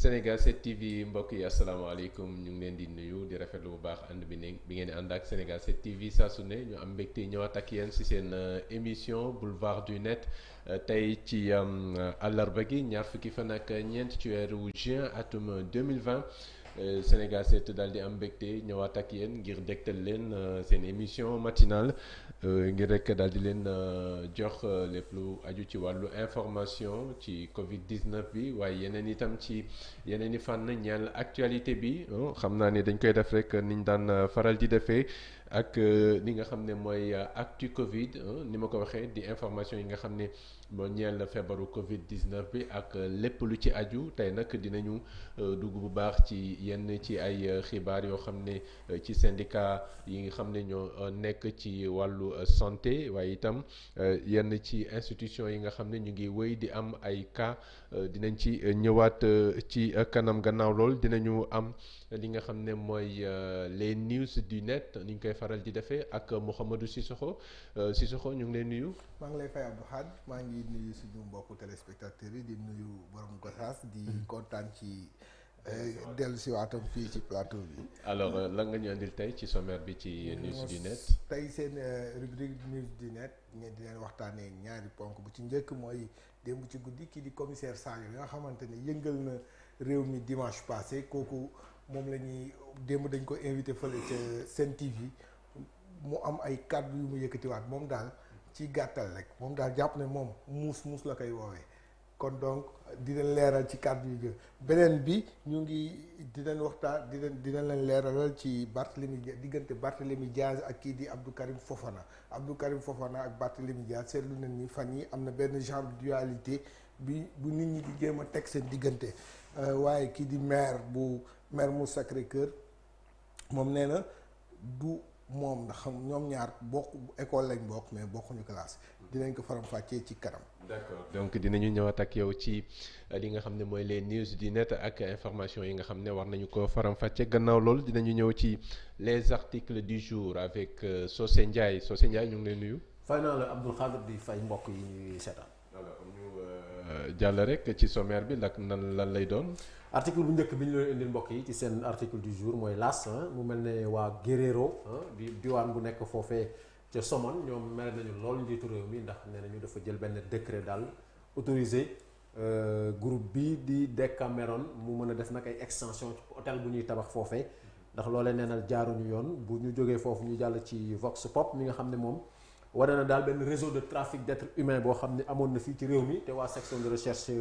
Sénégal 7 TV mbokk yi asalaamaaleykum ñu ngi leen di nuyu di rafetlu bu baax ànd bi ngeen di ànd ak Sénégal 7 TV saa su ne ñu am mbégte ñëwaat ak yéen ci seen émission boulevard du net tey ci àllarba gi ñaar fukki fan ak ñeent ci weeru juin atum 2020 Sénégal 7 daal di am mbégte ñëwaat ak yéen ngir dégtal leen seen émission matinale ngir rek daal di leen jox lépp lu aju ci wàllu information ci Covid 19 bi waaye yeneen itam ci yeneen i fànn ñeel actualité bi xam naa ne dañ koy def rek niñ daan faral di defee ak li nga xam ne mooy actu Covid ni ma ko waxee di information yi nga xam ne moo ñeel feebaru Covid 19 bi ak lépp lu ci aju tey nag dinañu dugg bu baax ci yenn ci ay xibaar yoo xam ne ci syndicat yi nga xam ne ñoo nekk ci wàllu santé waaye itam yenn ci institution yi nga xam ne ñu ngi wéy di am ay cas dinañ ci ñëwaat ci kanam gannaaw lool dinañu am li nga xam ne mooy les news du net ni ñu koy faral di defee ak Mouhamadou Cissokho ñu ngi lay nuyu. maa ngi lay fay Abdou Khad maa ngi nuyu suñu mbokku téléspectateurs yi di nuyu borom Gossas di kontaan ci dellu si waatam fii ci plateau bi. alors lan nga ñu andil tey ci sommaire bi ci news du net. tey seen rubrique news du net ngeen di leen waxtaanee ñaari ponk bu ci njëkk mooy démb ci guddi kii di commissaire Sadio nga xamante ne yëngal na réew mi dimanche passé kooku moom la ñuy démb dañ ko invité fële ca Sen TV mu am ay kàddu yu mu yëkkatiwaat moom daal ci gàttal rek moom daal jàpp ne moom muus la koy woowee. kon donc dinañ leeral ci kàddu yu jë beneen bi ñu ngi dinañ waxtaan dinañ leen leeralal ci diggante Barthélémy Diaz ak kii di Abdou Karim Fofana ak Barthélémy Diaz seetlu nañ ni fan yi am na benn genre dualité bu nit ñi di jéem a teg seen diggante waaye kii di maire mu Sacré-Cœur moom nee na du moom ndax ñoom ñaar bokk école lañ bokk mais bokkuñu classe dinañ ko faram-fàccee ci kanam. d'accord donc dinañu ñëwaat ak yow ci li nga xam ne mooy les news du net ak information yi nga xam ne war nañu ko faram-fàccee gannaaw loolu dinañu ñëw ci les articles du jour avec Socé Ndiaye ñu ngi lay nuyu. fay naa la Abdoul Khadir di fay mbokk yi ñuy seetaan. alors ñu jàll rek ci sommaire bi lan lay doon. article bu njëkk bi ñu leen indil mbokk yi ci seen article du jour mooy L'As mu mel ne waa Guerrero di diwaan bu nekk foofee ca Somone ñoom mere nañu lool njiitu réew mi ndax nee nañu dafa jël benn décret daal autorisé groupe bi di Decameron mu mën a def nag ay extension ci hôtel bu ñuy tabax foofee ndax loolee neenal jaaruñu yoon bu ñu jógee foofu ñu jàll ci Vox Pop mi nga xam ne moom wane na daal benn réseau de trafic d'êtres humains boo xam ne amoon na fii ci réew mi te waa section de recherche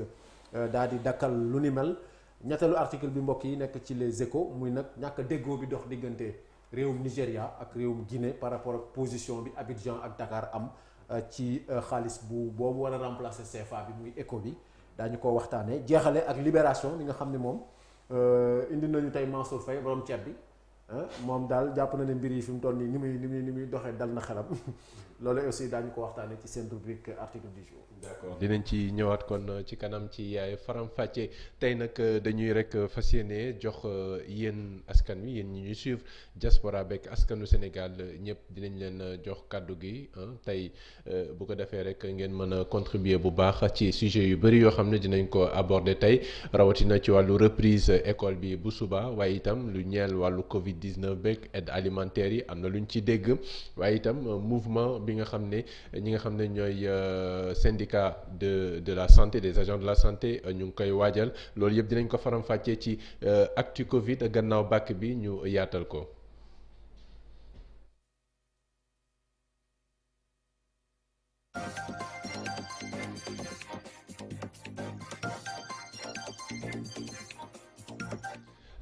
daal di dakkal lu ni mel. ñetteelu article bi mbokk yi nekk ci les Échos muy nag ñàkk déggoo bi dox diggante réewum Nigéria ak réewum Guinée par rapport ak position bi Abidjan ak Dakar am ci xaalis boobu war a remplacer CFA bi muy ECO bi daañu ko waxtaanee jeexale ak Libération li nga xam ne moom indi nañu tey Mansour Faye borom ceeb bi moom daal jàpp na ne mbir yi fi mu toll nii ni muy doxee dal na xelam loolu aussi daañu ko waxtaanee ci seen rubrique article du jour. d'accord dinañ ci ñëwaat kon ci kanam ci faram-fàcce tey nag dañuy rek fas yéene jox yéen askan wi yéen ñi ñuy suivre diaspora beeg askanu Sénégal ñëpp dinañ leen jox kàddu gi tey bu ko defee rek ngeen mën a contribuer bu baax ci sujet yu bëri yoo xam ne dinañ ko aborder tey rawatina ci wàllu reprise école bi bu suba waaye itam lu ñeel wàllu Covid 19 beeg aide alimentaire yi am na luñ ci dégg waaye itam mouvement bi nga xam ne ñi nga xam ne ñooy syndicat de la santé des agents de la santé ñu ngi koy waajal loolu yëpp dinañ ko faram-fàccee ci actu Covid gannaaw bàkk bi ñu yaatal ko.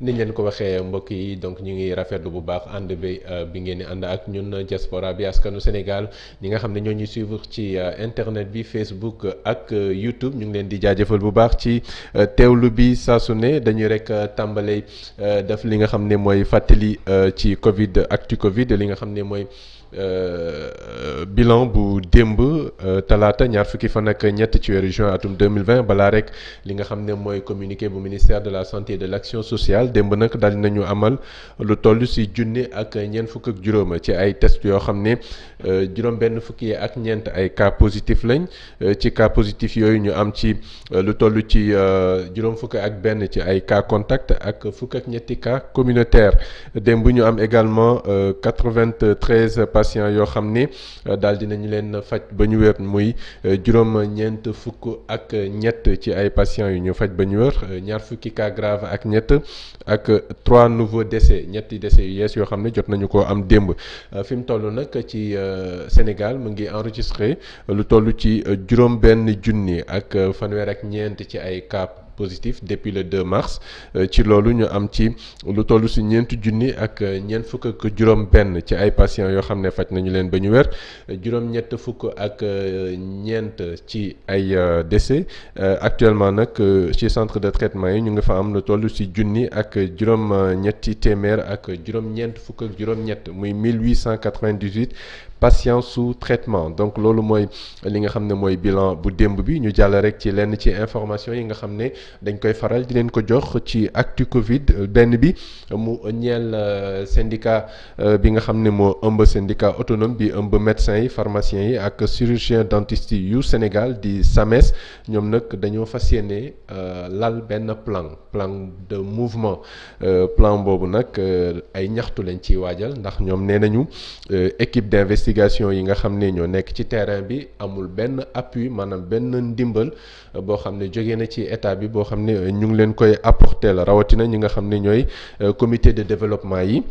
niñ leen ko waxee mbokk yi donc ñu ngi rafetlu bu baax ànd bi ngeen di ànd ak ñun diaspora bi askanu Sénégal ñi nga xam ne ñoo ñuy suivre ci internet bi Facebook ak YouTube ñu ngi leen di jaajëfal bu baax ci teewlu bi saa su ne dañuy rek tàmbale def li nga xam ne mooy fàttali ci Covid actu Covid li nga xam ne mooy bilan bu démb talaata ñaar fukki fan ak ñett ci weeru juin atum 2020 balaa rek li nga xam ne mooy communiqué bu ministère de la santé et de l'action sociale démb nag daal nañu amal lu toll ci junni ak ñeent fukk ak juróom ci ay test yoo xam ne juróom benn fukki ak ñeent ay cas positif lañ ci cas positif yooyu ñu am ci lu toll ci juróom fukk ak benn ci ay cas contact ak fukk ak ñetti cas communautaire démb ñu am également 93 patients yoo xam ne daal dinañu leen faj ba ñu wér muy juróom-ñeent fukk ak ñett ci ay patients yu ñu faj ba ñu wér ñaar fukki cas grave ak ñett ak 3 nouveaux décès ñetti décès yu yees yoo xam ne jot nañu ko am démb fi mu toll nag ci Sénégal mu ngi enregistré lu toll ci juróom benn junni ak fanweer ak ñeent ci ay cas positif depuis le 2 mars ci loolu ñu am ci lu toll ci ñeenti junni ak ñeent fukk ak juróom benn ci ay patients yoo xam ne faj nañu leen ba ñu wér juróom-ñett fukk ak ñeent ci ay décès actuellement nag ci centre de traitement yi ñu ngi fa am lu toll ci junni ak juróom-ñetti téeméer ak juróom-ñeent fukk ak juróom-ñett muy 1898 patients sous traitement donc loolu mooy li nga xam ne mooy bilan bu démb bi ñu jàll rek ci lenn ci information yi nga xam ne dañ koy faral di leen ko jox ci actu Covid benn bi mu ñeel syndicat bi nga xam ne moo ëmb syndicat autonome bi ëmb médecins yi pharmaciens yi ak chirurgiens dentistes yu Sénégal di SAMES ñoom nag dañoo fas yéene lal benn plan de mouvement plan boobu nag ay ñaxtu lañ ciy waajal ndax ñoom nee nañu équipe d'investigation yi nga xam ne ñoo nekk ci terrain bi amul benn appui maanaam benn ndimbal boo xam ne jóge na ci état bi boo xam ne ñu ngi leen koy apporter la rawatina ñi nga xam ne ñooy comité de développement yi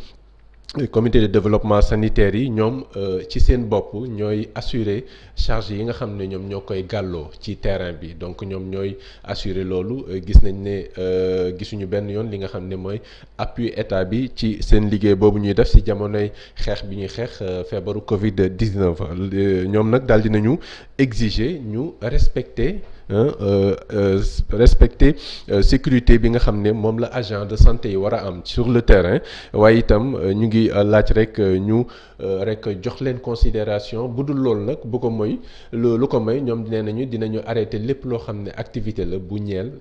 comité de développement sanitaire yi ñoom ci seen bopp ñooy assurer charge yi nga xam ne ñoom ñoo koy gàlloo ci terrain bi donc ñoom ñooy assurer loolu gis nañ ne gisuñu benn yoon li nga xam ne mooy appui état bi ci seen liggéey boobu ñuy def ci jamonoy xeex bi ñuy xeex feebaru Covid-19 ñoom nag daal dinañu exiger ñu respecter sécurité bi nga xam ne moom la agent de santé yi war a am sur le terrain waaye itam ñu ngi laaj rek ñu rek jox leen considération bu dul loolu nag bu ko mooy lu ko may ñoom nee nañu dinañu arrêter lépp loo xam ne activité la bu ñeel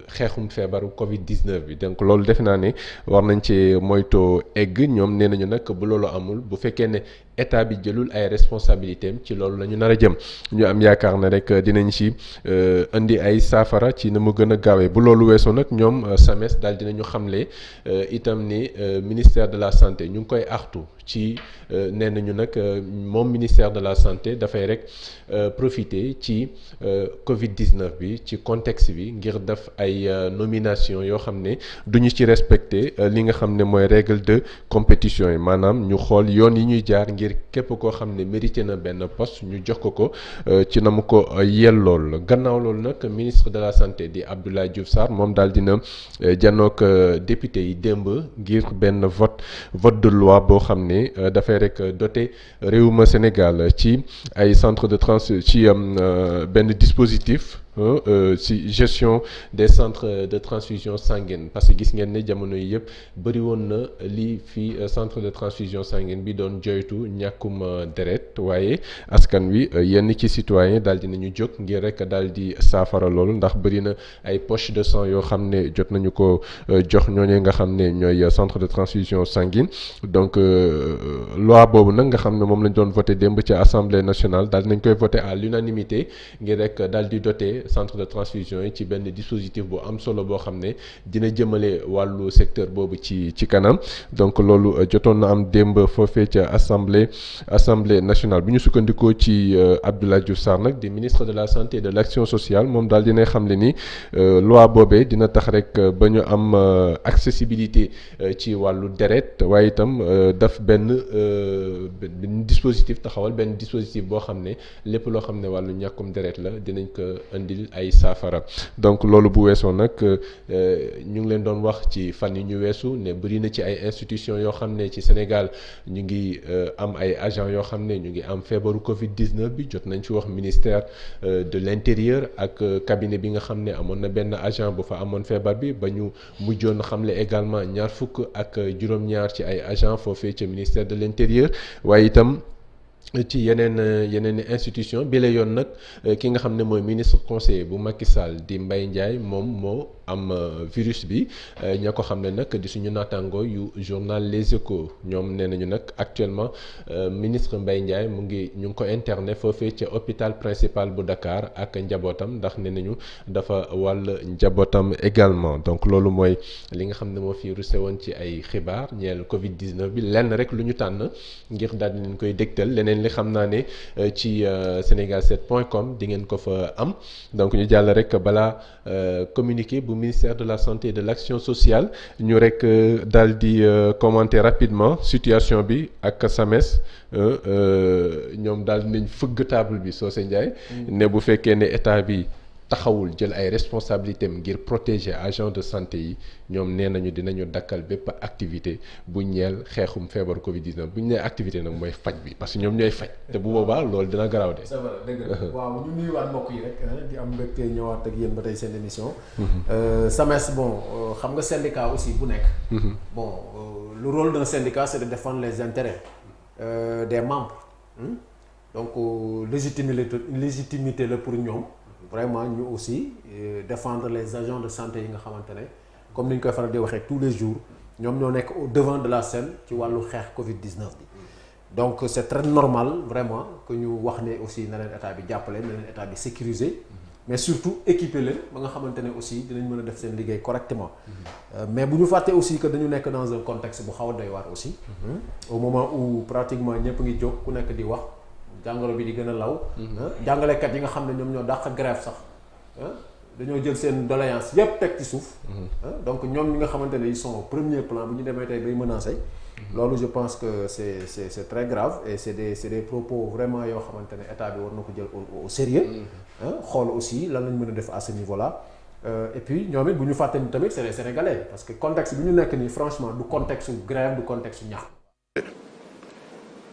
xeexum feebaru Covid-19 bi donc loolu defe naa ne war nañ ci moytoo egg ñoom nee nañu nag bu loolu amul bu fekkee ne état bi jëlul ay responsabilités am ci loolu la ñu nar a jëm ñu am yaakaar ne rek dinañ ci indi ay saafara ci na mu gën a gaawee bu loolu weesoo nag ñoom SAMES daal dinañu xamle itam ni ministère de la santé ñu ngi koy artu ci nee nañu nag moom ministère de la santé dafay rek profiter ci Covid-19 bi ci contexte bi ngir def ay nomination yoo xam ne duñu ci respecter li nga xam ne mooy règle de compétition yi maanaam ñu xool yoon yi ñuy jaar ngir képp koo xam ne mérité na benn poste ñu jox ko ci na mu ko yellool gannaaw loolu nag ministre de la santé di Abdoulaye Diouf Sarr moom daal dina janook député yi démb ngir benn vote de loi boo xam ne dafay rek doté réewuma Sénégal ci ay centre de ci benn dispositif ci gestion des centres de transfusion sanguine parce que gis ngeen ne jamono yi yëpp bëri woon na lii fii centre de transfusion sanguine bi doon joytu ñàkkum deret waaye askan wi yenn ci citoyen daal dinañu jóg ngir rek daal di saafara loolu ndax bëri na ay poche de sang yoo xam ne jot nañu ko jox ñooñu nga xam ne ñooy centre de transfusion sanguine donc loi boobu nag nga xam ne moom lañ doon voté démb ci assemblée nationale daal dinañ koy voté à l'unanimité ngir rek daal di doté centre de transfusion yi ci benn dispositif bu am solo boo xam ne dina jëmale wàllu secteur boobu ci kanam donc loolu jotoon na am démb foofee ca assemblée nationale bu ñu sukkandikoo ci Abdoulaye Diouf Sarr nag di ministre de la santé et de l'action sociale moom daal dinay xamle ni loi boobee dina tax rek ba ñu am accessibilité ci wàllu deret waaye itam daf benn dispositif taxawal benn dispositif boo xam ne lépp loo xam ne wàllu ñàkkum deret la dinañ ko indi indil ay saafara. Donc loolu bu weesoo nag ñu ngi leen doon wax ci fan yi ñu weesu ne bëri na ci ay institutions yoo xam ne ci Sénégal ñu ngi am ay agents yoo xam ne ñu ngi am feebaru Covid-19 bi. jot nañ ci wax ministère de l'intérieur ak cabinet bi nga xam ne amoon na benn agent bu fa amoon feebar bi ba ñu mujjoon xamle également ñaar fukk ak juróom-ñaar ci ay agents foofee ca ministère de l'intérieur waaye itam. ci yeneen institution bi la yoon nag ki nga xam ne mooy ministre conseiller bu Macky Sall di Mbaye Ndiaye moom moo am virus bi ña ko xam ne nag di suñu naataango yu journal Les Échos ñoom nee nañu nag actuellement ministre Mbaye Ndiaye ñu ngi ko interné foofee ca hôpital principal bu Dakar ak njabootam ndax nee nañu dafa wàll njabootam également. Donc loolu mooy li nga xam ne moo fi ruse woon ci ay xibaar ñeel Covid-19 bi lenn rek lu ñu tànn ngir daal di leen koy dégtal leneen li xam naa ne ci senegal7.com di ngeen ko fa am. Donc ñu jàll rek balaa communiqué bu ministère de la santé et de l'action sociale ñu rek daal di commenter rapidement situation bi ak SAMES ñoom daal nañ fëgg table bi Socé Ndiaye ne bu fekkee ne état bi taxawul jël ay responsabilités ngir protéger agents de santé yi ñoom nee nañu dinañu dakkal bépp activité bu ñeel xeexum feebaru Covid-19 bu ñu nee activité nag mooy faj bi parce que ñoom ñooy faj te bu boobaa loolu dina garaaw de. c'est vrai dëgg la waaw ñu nuyuwaat mbokk yi rek di am mbégte ñëwaat ak yéen ba tey seen émission. SAMES bon xam nga syndicat aussi bu nekk. bon le rôle d'un syndicat c'est de défendre les intérêts des membres. Donc légitimité la pour ñoom. Vraiment ñu aussi défendre les agents de santé yi nga xamante ne comme ni ñu koy faral di waxee tous les jours ñoom ñoo nekk au devant de la scène ci wàllu xeex Covid-19 bi. Donc c'est très normal vraiment que ñu wax ne aussi na leen état bi jàppale na leen état bi sécuriser mais surtout équiper leen ba nga xamante ne aussi dinañ mën a def seen liggéey correctement. Mais bu ñu fàtte aussi que dañu nekk dans un contexte bu xaw a doy waar aussi. Au moment où pratiquement ñëpp ngi jóg ku nekk di wax. jàngoro bi di gën a law. jàngalekat yi nga xam ne ñoom ñoo dàq grève sax dañoo jël seen doléance yépp teg ci suuf. Donc ñoom ñi nga xamante ne ils sont au premier plan bu ñu demee tey bay menacé. loolu je pense que c'est très grave et c'est des propos vraiment yoo xamante ne état bi war na ko jël au sérieux xool aussi lan lañ mën a def à ce niveau là. Et puis ñoom it bu ñu fàtte ni tamit c'est les Sénégalais parce que contexte bi ñu nekk nii franchement du contexte grève du contexte ñax.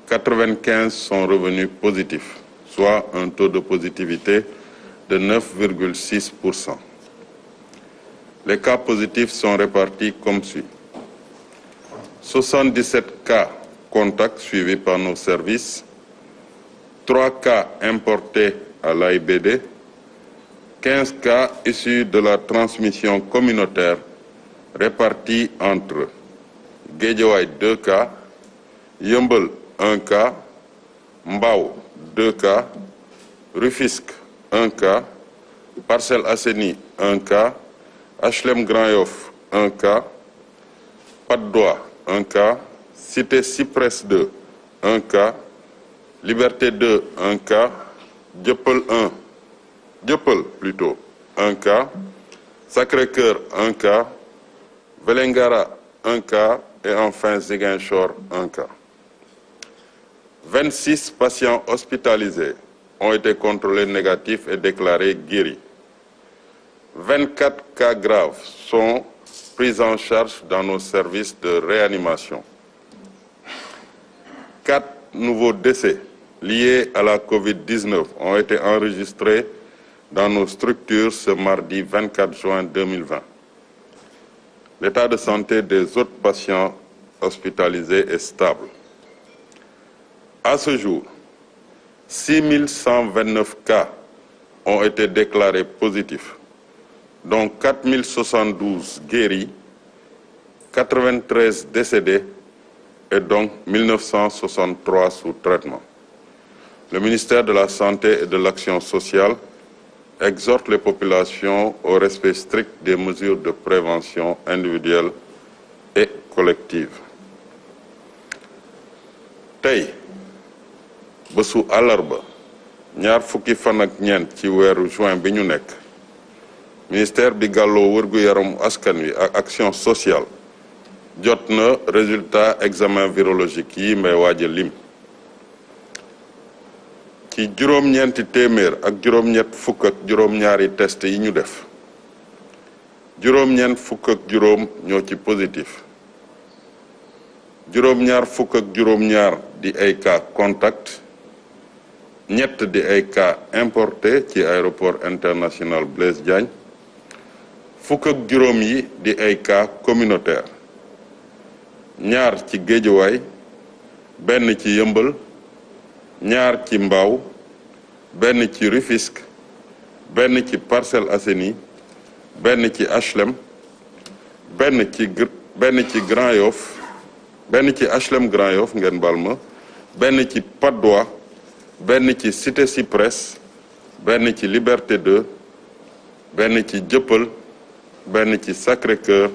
95 sont revenus positifs, soit un taux de positivité de 9,6%. Les cas positifs sont répartis comme suit. 77 cas contacts suivis par nos services, 3 cas importés à l'AIBD, 15 cas issus de la transmission communautaire répartis entre Guédiawaye 2 cas, Yeumbeul 1 cas, Mbao 2 cas, Rufisque 1 cas, Parcelles Assainies 1 cas, HLM Grand Yoff 1 cas, Patte d'Oie 1 cas, Cité Cyprès 2 1 cas, Liberté 2 1 cas, Dieuppeul 1 cas, Sacré-Cœur 1 cas, Vélingara 1 cas et enfin Ziguinchor 1 cas. 26 patients hospitalisés ont été contrôlés négatifs et déclarés guéris. 24 cas graves sont pris en charge dans nos services de réanimation. 4 nouveaux décès liés à la Covid-19 ont été enregistrés dans nos structures ce mardi 24 juin 2020. L'état de santé des autres patients hospitalisés est stable. À ce jour, 6129 cas ont été déclarés positifs, dont 4072 guéris, 93 décédés et donc 1963 sous traitement. Le ministère de la Santé et de l'Action sociale exhorte les populations au respect strict des mesures de prévention individuelle et collective. Tey bésu àllarba ñaar fukki fan ak ñeent ci weeru juin bi ñu nekk ministère bi gàlloo wërgu-yaramu askan wi ak action sociale jot na résultat examen virologique yi may waaj a lim ci juróom-ñeenti téeméer ak juróom-ñett fukk ak juróom-ñaari test yi ñu def juróom-ñeent fukk ak juróom ñoo ci positif juróom-ñaar fukk ak juróom-ñaar di ay cas contact ñett di ay cas importé ci aéroport international Blaise Diagne fukk ak juróom yi di ay cas communautaire ñaar ci Géejawaay benn ci Yëmbal ñaar ci Mbao benn ci Rufisque benn ci Parcelles Assainies benn ci HLM benn ci Grand Yoff benn ci HLM Grand Yoff ngeen baal ma benn ci Patte d'Oie benn ci Cité Cyprès benn ci Liberté 2 benn ci Dieuppeul benn ci Sacré-Cœur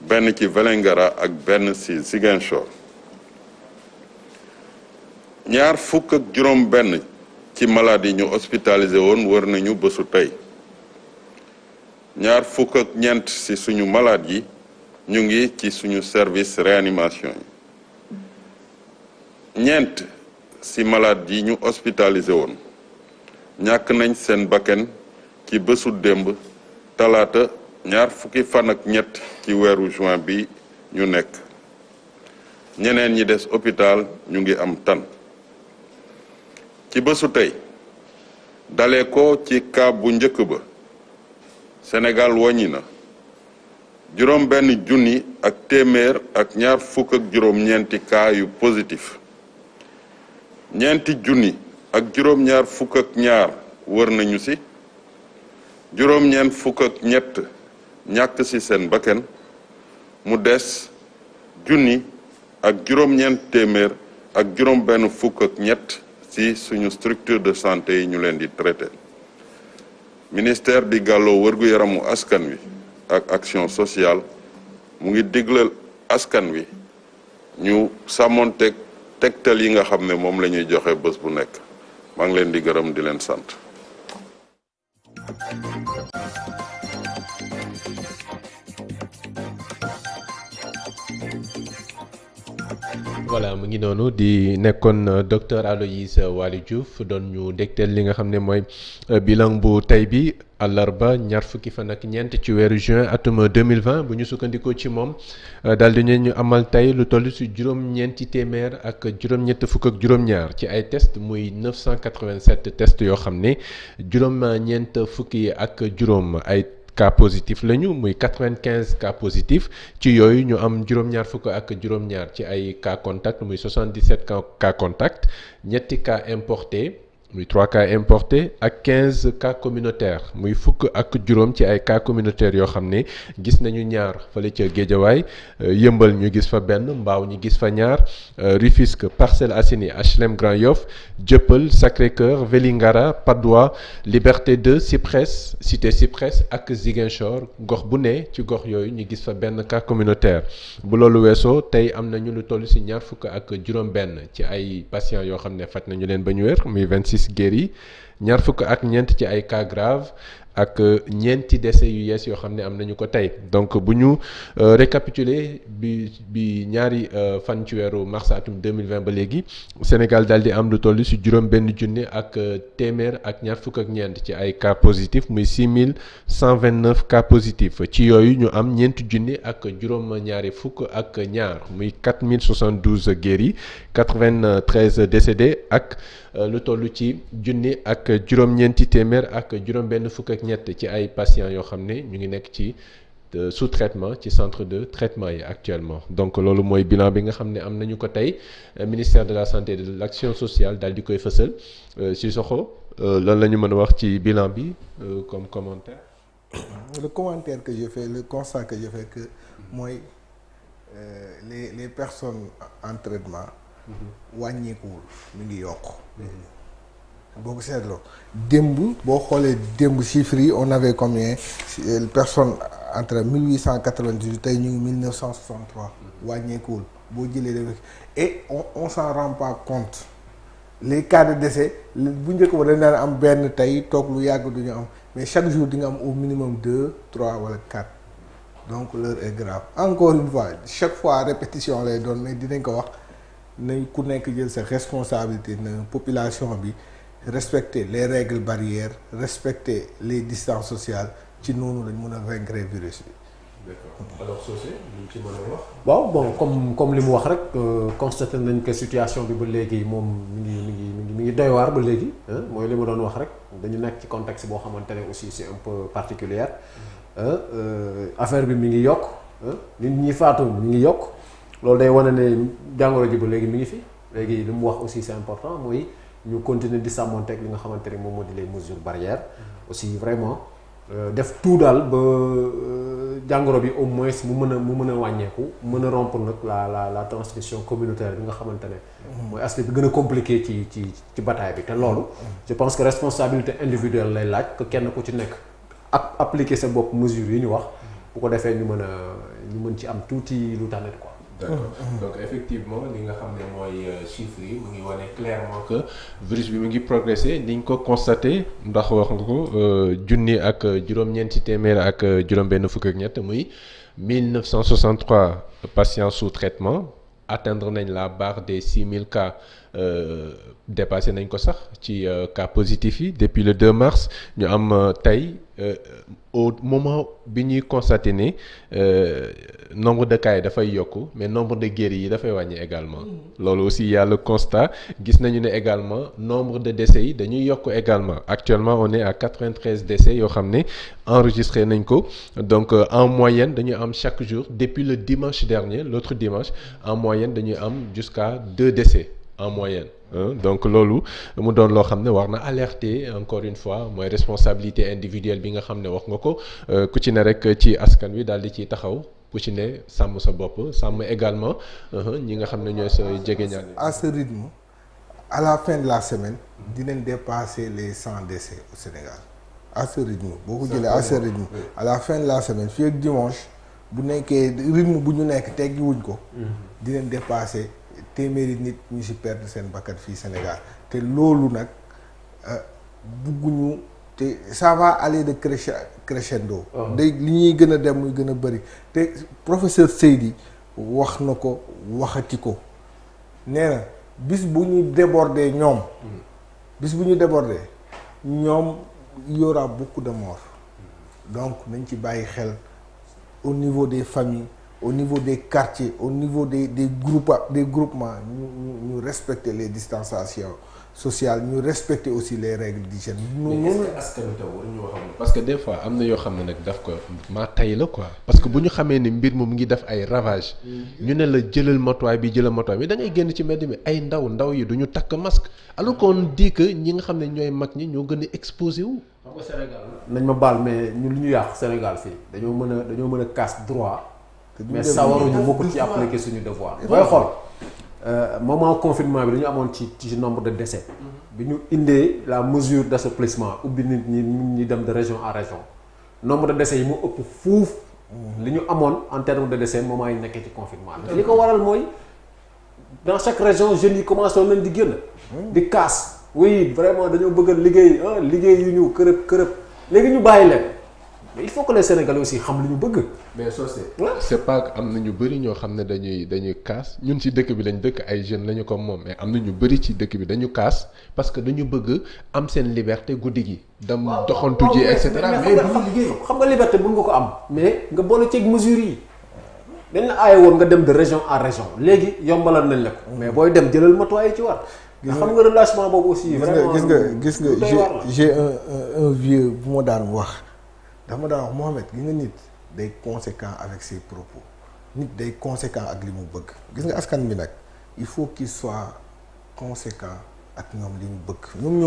benn ci Vélingara ak benn ci Ziguinchor ñaar fukk ak juróom benn ci malade yi ñu hospitalisé woon wër nañu bésu tey ñaar fukk ak ñeent ci suñu malade yi ñu ngi ci suñu service réanimation yi ñeent ci malade yi ñu hospitalisé woon ñàkk nañ seen bakken ci bésu démb talaata ñaar fukki fan ak ñett ci weeru juin bi ñu nekk ñeneen ñi des hôpital ñu ngi am tan ci bésu tey dalee ko ci cas bu njëkk ba Sénégal wàññi na juróom benn junni ak téeméer ak ñaar fukk ak juróom-ñeenti cas yu positif ñeenti junni ak juróom-ñaar fukk ak ñaar wër nañu ci juróom-ñeent fukk ak ñett ñàkk ci seen bakken mu des junni ak juróom-ñeent téeméer ak juróom benn fukk ak ñett ci suñu structure de santé yi ñu leen di traité ministère bi gàlloo wërgu yaramu askan wi ak action sociale mu ngi diglal askan wi ñu sàmmoonteeg tegtal yi nga xam ne moom la ñuy joxe bés bu nekk maa ngi leen di gërëm di leen sant. voilà mu ngi noonu di nekkoon docteur Aloyse Waly Diouf doon ñu dégteel li nga xam ne mooy bilan bu tey bi àllarba ñaar fukki fan ak ñeent ci weeru juin atum 2020 bu ñu sukkandikoo ci moom daal di ñu amal tey lu toll ci juróom-ñeenti téeméer ak juróom-ñett fukk ak juróom-ñaar ci ay test muy 987 test yoo xam ne juróom-ñeent fukki ak juróom ay cas positif lañu muy 95 cas positif ci yooyu ñu am juróom-ñaar fukk ak juróom-ñaar ci ay cas contact muy 77 cas contact ñetti cas importé muy 3 cas importés ak 15 cas communautaires muy fukk ak juróom ci ay cas communautaires yoo xam ne gis nañu ñaar fële ca Géejawaay Yëmbal ñu gis fa benn Mbaaw ñu gis fa ñaar Rufisque Parcelles Assainies HLM Grand Yoff Dieuppeul Sacré-Cœur Vélingara Patte d'Oie Liberté 2 Cyprès Cité Cyprès ak Ziguinchor gox bu ne ci gox yooyu ñu gis fa benn cas communautaire bu loolu weesoo tey am nañu lu toll ci ñaar fukk ak juróom benn ci ay patients yoo xam ne faj nañu leen ba ñu wér muy 26 guéris ñaar fukk ak ñeent ci ay cas grave ak ñeenti décès yu yees yoo xam ne am nañu ko tey donc bu ñu récapituler bi ñaari fan ci weeru mars atum 2020 ba léegi Sénégal daal di am lu toll ci juróom benn junni ak téeméer ak ñaar fukk ak ñeent ci ay cas positifs muy 6129 cas positifs ci yooyu ñu am ñeenti junni ak juróom ñaari fukk ak ñaar muy 4072 guéris 93 décédés ak lu toll ci junni ak juróom-ñeenti téeméer ak juróom benn fukk ak ñett ci ay patients yoo xam ne ñu ngi nekk ci sous traitement ci centre de traitement yi actuellement donc loolu mooy bilan bi nga xam ne am nañu ko tey ministère de la santé et de l'action sociale daal di koy fësal Sissoko lan la ñu mën a wax ci bilan bi comme commentaire. Le commentaire que je fais le constat que je fais que mooy les personnes en traitement wàññeekuwul mu ngi yokk boo ko seetloo démb boo xoolee démb chiffres yi on avait combien personnes entre 1898 tey ñu ngi 1963 wàññeekuwul boo jëlee et on s'en rend pas compte les cas de décès bu njëkk ba dañ daan am benn tey toog lu yàgg duñu am mais chaque jour di nga am au minimum 2 3 wala 4 donc l'heure est grave encore une fois chaque fois répétition lay doon mais dinañ ko wax nañ ku nekk jël sa responsabilité na population bi respecter les règles barrières respecter les distances sociales ci noonu lañ mën a vaincre virus bi. D'accord. Alors Socé ñu ci mën a wax. waaw bon comme li mu wax rek constaté nañ que situation bi ba léegi moom mi ngi doy waar ba léegi mooy li ma doon wax rek dañu nekk ci contexte boo xamante ne aussi c'est un peu particulière affaire bi mi ngi yokk nit ñi faatu mi ngi yokk loolu day wane ne jàngoro ji ba léegi mi ngi fi léegi li mu wax aussi c'est important mooy ñu continuer di sàmmonteeg li nga xamante ne moom moo di les mesures barrières aussi vraiment def tout daal ba jàngoro bi au moins mu mën a wàññeeku mën a rompre nag la transmission communautaire bi nga xamante ne mooy aspect bi gën a compliqué ci bataille bi te loolu je pense que responsabilité individuelle lay laaj que kenn ku ci nekk ak appliquer sa bopp mesures yi ñu wax bu ko defee ñu mën ci am tuuti lu tanet quoi. D'accord. Donc effectivement li nga xam ne mooy chiffres yi mu ngi wane clairement que virus bi mu ngi progresser ni ñu ko constaté ndax wax nga ko junni ak juróom-ñeenti téeméer ak juróom-benn fukk ak ñett muy 1963 patients sous traitement atteindre nañ la barre des 6000 cas dépassé nañ ko sax ci cas positifs yi depuis le 2 mars ñu am tey au moment bi ñuy constaté ne nombre de cas yi dafay yokku mais nombre de guéris yi dafay wàññi également loolu aussi y a le constat gis nañu ne également nombre de décès yi dañuy yokk également actuellement on est à 93 décès yoo xam ne enregistré nañ ko donc en moyenne dañuy am chaque jour depuis le dimanche dernier l'autre dimanche en moyenne dañuy am jusqu'à 2 décès en moyenne donc loolu mu doon loo xam ne war na alerter encore une fois mooy responsabilité individuelle bi nga xam ne wax nga ko ku ci ne rek ci askan wi daal di ciy taxaw ku ci ne sàmm sa bopp sàmm également ñi nga xam ne ñooy sa jegeñaale. À ce rythme à la fin de la semaine dinañ dépasser les 100 décès au Sénégal à ce rythme boo ko jëlee à ce rythme à la fin de la semaine fii ak dimanche bu nekkee rythme bu ñu nekk teggiwuñ ko dinañ dépasser téeméeri nit ñu ci perdre seen bakkan fii Sénégal te loolu nag bugguñu te ça va aller de crescendo day li ñuy gën a dem muy gën a bëri te professeur Seydi wax na ko waxati ko nee na bis bu ñu déborder ñoom il y aura beaucoup de morts donc nañ ci bàyyi xel au niveau des familles au niveau des quartiers au niveau des groupements ñu respecter les distanciations sociales ñu respecter aussi les règles d'hygiène. askan wi tam waruñu wax parce que des fois am na yoo xam ne nag daf ko maa tay la quoi parce que bu ñu xamee ne mbir moom ngi def ay ravages ñu ne la jëlal matuwaay bi da ngay génn ci mbedd mi ay ndaw yi du ñu takk masque alors qu'on dit que ñi nga xam ne ñooy mag ñi ñoo gën a exposé wu. xam nga Sénégal nañ ma baal mais ñun lu ñu yàq Sénégal fii dañoo mën a casse droit. mais sawaruñu bokkul ci appliquer suñu devoir. booy xool moment confinement bi dañu amoon ci nombre de décès. bi ñu indee la mesure d'assouplissement ubbi nit ñi dem de région à région nombre de décès yi mu ëpp fuuf. li ñu amoon en terme de décès moment yi nekkee ci confinement bi. li ko waral mooy dans chaque région jeunes yi commencé woon nañ di génn. di casse oui vraiment dañoo bëgg a liggéey yu ñu kërëb léegi ñu bàyyi leen. mais il faut que les Sénégalais aussi xam li ñu bëgg. mais c'est pas am na ñu bëri ñoo xam ne dañuy kaas ñun ci dëkk bi lañ dëkk ay jeunes lañu ko moom mais am na ñu bëri ci dëkk bi dañu kaas parce que dañu bëgg am seen liberté guddi gi. dem doxantu ji et cetera mais xam nga liberté mën nga ko am. mais nga boole ceeg mesures yi dañ la aaye woon nga dem de région à région léegi yombalal nañ la ko. mais booy dem jëlal matuwaay ci war. nga xam nga relâchement boobu aussi. vraiment gis nga j'ai un vieux bu ma daan wax. dama daan wax Mohamed gi nga nit day conséquent avec ses propos nit day conséquent ak li mu bëgg gis nga askan bi nag il faut qu'il soit conséquent ak ñoom li mu bëgg ñoom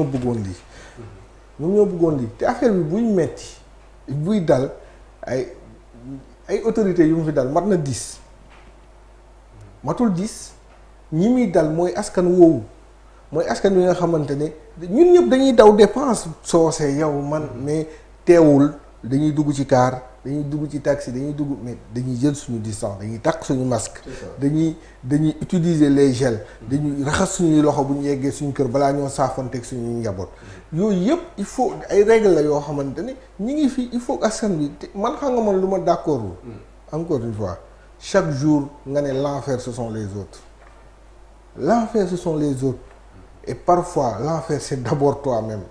ñoo bëggoon lii te affaire bi buy metti buy dal ay autorités yu mu fi dal mat na 10 matul 10 ñi muy dal mooy askan woowu mooy askan wi nga xamante ne ñun ñëpp dañuy daw dépense soosee yow man mais teewul dañuy dugg ci car dañuy dugg ci taxi dañuy dugg mais dañuy jël suñu distance dañuy takk suñu masque dañuy utiliser les gels dañuy raxas suñuy loxo bu ñu yeggee suñu kër balaa ñoo saafanteeg suñuy njaboot yooyu yëpp il faut ay règles la yoo xamante ne ñi ngi fi il faut askan bi man xam nga man lu ma d'accordul encore une fois chaque jour nga ne l'enfer ce sont les autres et parfois l'enfer c'est d'abord toi-même.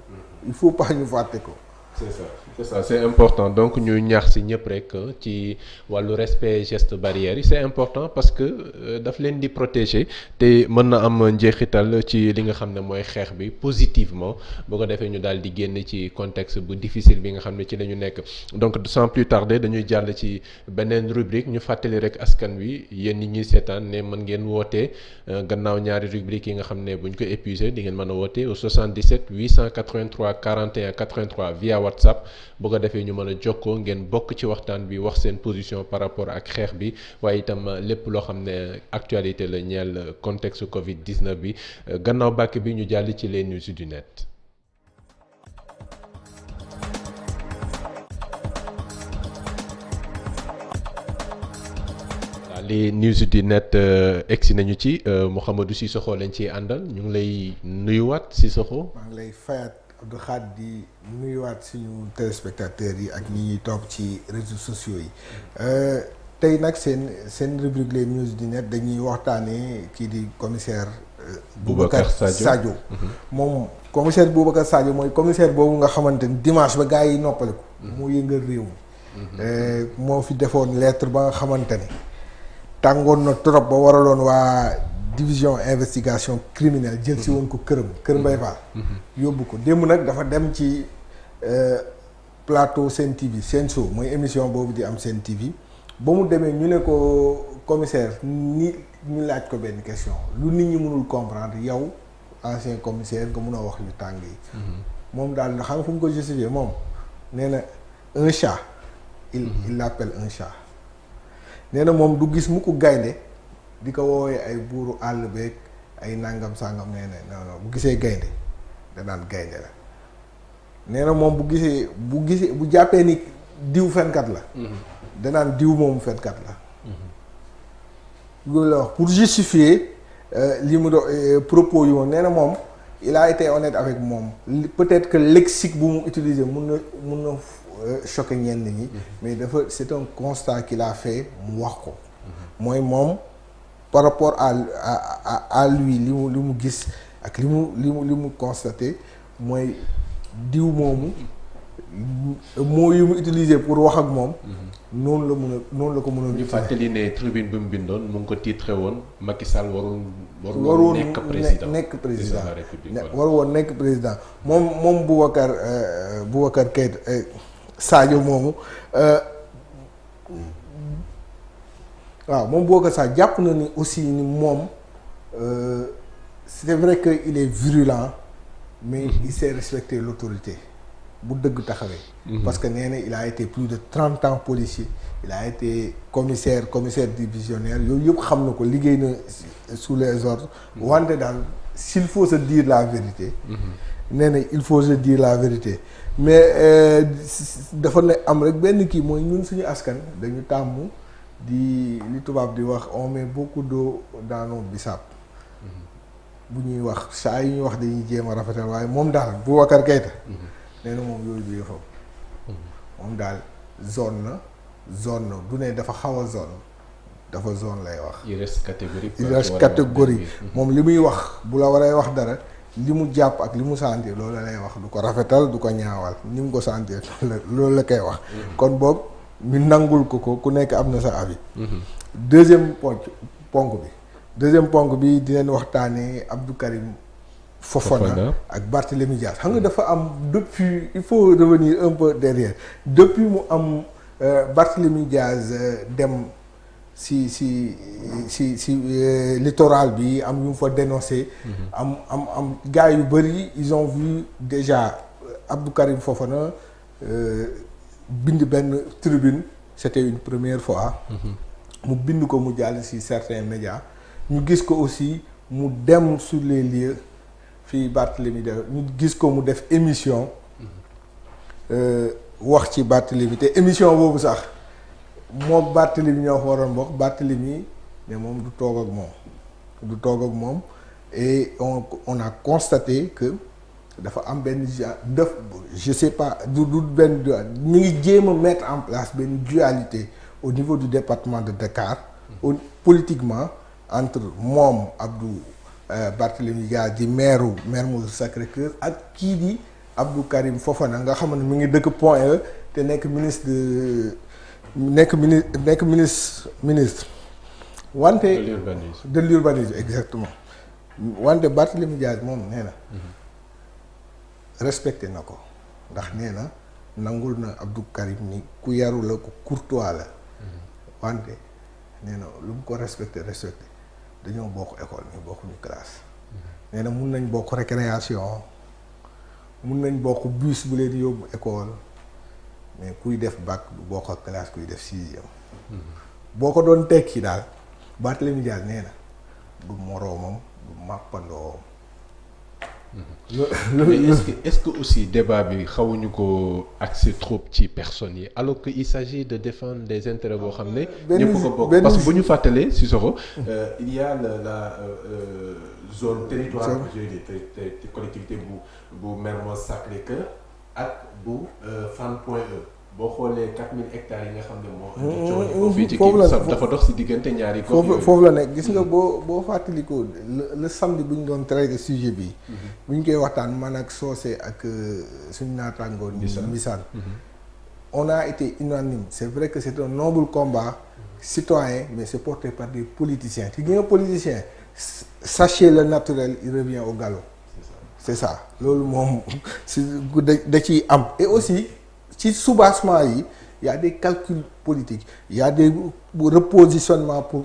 Il faut pas ñu fàtte ko. C'est ça c'est important donc ñu ñaax ci ñëpp rek ci wàllu respect geste barrières yi c'est important parce que daf leen di protéger te mën na am njeexital ci li nga xam ne mooy xeex bi positivement boo ko defee ñu daal di génn ci contexte bu difficile bi nga xam ne ci la ñu nekk. Donc sans plus tarder dañuy jàll ci beneen rubrique ñu fàttali rek askan wi yéen ñi ñuy seetaan ne mën ngeen wootee gannaaw ñaari rubrique yi nga xam ne buñ ko épuisé di ngeen mën a wootee au 77 883 41 83 via WhatsApp. bu ko defee ñu mën a jokkoo ngeen bokk ci waxtaan bi wax seen position par rapport ak xeex bi waaye itam lépp loo xam ne actualité la ñeel contexte Covid 19 bi gannaaw bàkk bi ñu jàll ci les news du net. les news du net egsi nañu ci Mouhamadou Cissokho lañ ciy àndal ñu ngi lay nuyuwaat Cissokho. maa ngi lay fayaat Abdou Khad di nuyuwaat suñu téléspectateurs yi ak ñi ñuy topp ci réseaux sociaux yi tey nag seen rubrique les news du net dañuy waxtaanee kii di commissaire Boubacar Sadio moom commissaire Boubacar Sadio mooy commissaire boobu nga xamante ni dimanche ba gars yi noppaliku moo yëngal réew mi moo fi defoon lettre ba nga xamante ni tàngoon na trop ba waraloon waa division investigation criminelle jël si woon ko këram kër Mbaye Fall yóbbu ko démb nag dafa dem ci plateau Sen TV Sen Show mooy émission boobu di am Sen TV ba mu demee ñu ne ko commissaire ni ñu laaj ko benn question lu nit ñi mënul comprendre yow ancien commissaire nga mun a wax yu tàng yi moom daal xam nga fu mu ko justifier moom nee na un chat il l'appelle un chat nee na moom du gis mu ko gaynde di ko woowee ay buuru àll beeg ay nangam sangam nee na non bu gisee gaynde danaan gaynde la nee na moom bu gisee bu jàppee ni diw fenkat la danaan diw moomu fenkat la loolu la wax pour justifier li mu do propos yi woon nee na moom il a été honnête avec moom peut-être que lexique bu mu utiliser mun na choquer ñenn ñi mais c'est un constat qu'il a fait mu wax ko mooy moom par rapport à lui li mu gis ak li mu constaté mooy diw moomu moo yu mu utiliser pour wax ak moom noonu la ko mënoon ñu fàttali ne tribune bi mu bindoon mu ngi ko titré woon Macky Sall warul nekk président de la République waru woon nekk président moom Boubacar Keïta Sadio moomu waaw moom Boubacar Sadio jàpp na ni aussi ni moom c'est vrai que il est virulent mais il sait respecter l'autorité bu dëgg taxawee parce que nee na il a été plus de 30 ans policier il a été commissaire divisionnaire yooyu yëpp xam na ko liggéey na sous les ordres wante daal s'il faut se dire la vérité nee na il faut se dire la vérité mais dafa ne am rek benn kii mooy ñun suñu askan dañu tàmm di li tubaab di wax on met beaucoup d'eau dans nos bissap bu ñuy wax saa yu ñuy wax dañuy jéem a rafetal waaye moom daal Boubacar Keïta nee na moom yooyu du yëfam moom daal zone na du ne dafa xaw a zone dafa zone lay wax. il reste catégorique moom li muy wax bu la waree wax dara li mu jàpp ak li mu sentir loolu la lay wax du ko rafetal du ko ñaawal ni mu ko sentir loolu la koy wax. kon boobu ñu nangul ko ku nekk am na sa avis. deuxième ponk bi dinañ waxtaanee Abdou Karim Fofana ak Barthélémy Dias xam nga dafa am depuis il faut revenir un peu derrière depuis mu am Barthélémy Dias dem si littoral bi am yu mu fa dénoncé am gars yu bëri ils ont vu déjà Abdou Karim Fofana bind benn tribune c'était une première fois mu bind ko mu jàll si certains médias ñu gis ko aussi mu dem sur les lieux fii Barthélémy def ñu gis ko mu def émission wax ci Barthélémy te émission boobu sax moom Barthélémy ñoo ko waroon bokk Barthélémy mais moom du toog ak moom et on a constaté que dafa am benn je sais pas du benn ñu ngi jéem a mettre en place benn dualité au niveau du département de Dakar politiquement entre moom Barthélémy Dias di maire Mermoz Sacré-Cœur ak kii di Abdou Karim Fofana nga xam ne mu ngi dëkk Point E te nekk ministre ministre wante de l'urbanisme exactement wante Barthélémy Dias moom nee na respecté na ko ndax nee na nangul na Abdou Karim ni ku yaru la ku courtois la wante nee na lu mu ko respecté dañoo bokk école ñu bokkuñu classe nee na mun nañ bokk récréation mun nañ bokk bus bu leen di yóbbu école mais kuy def bac du bokk ak classe kuy def 6e boo ko doon tekki daal Barthélémy Dias nee na du moroomam du màppandoom. mais est-ce que aussi débat bi xawuñu ko axé trop ci personnes yi alors que il s'agit de défendre des intérêts boo xam ne ñëpp ko bokk parce que bu ñu fàttalee Cissokho il y a la zone territoire de collectivité bu Mermoz Sacré-Cœur ak bu Fann Point E boo xoolee 4000 hectares yi nga xam ne moo fii ci kii dafa dox si diggante ñaari gox foofu la nekk gis nga boo fàttalikoo le samedi bu ñu doon traité sujet bi bu ñu koy waxtaan man ak Socé ak suñu naataangoon Mbissane on a été unanime c'est vrai que c'est un noble combat citoyen mais c'est porté par des politiciens te ñi politicien sachez le naturel il revient au galop c'est ça loolu moom si da ciy am et aussi ci soubassement yi y a des calculs politiques y a des repositionnements pour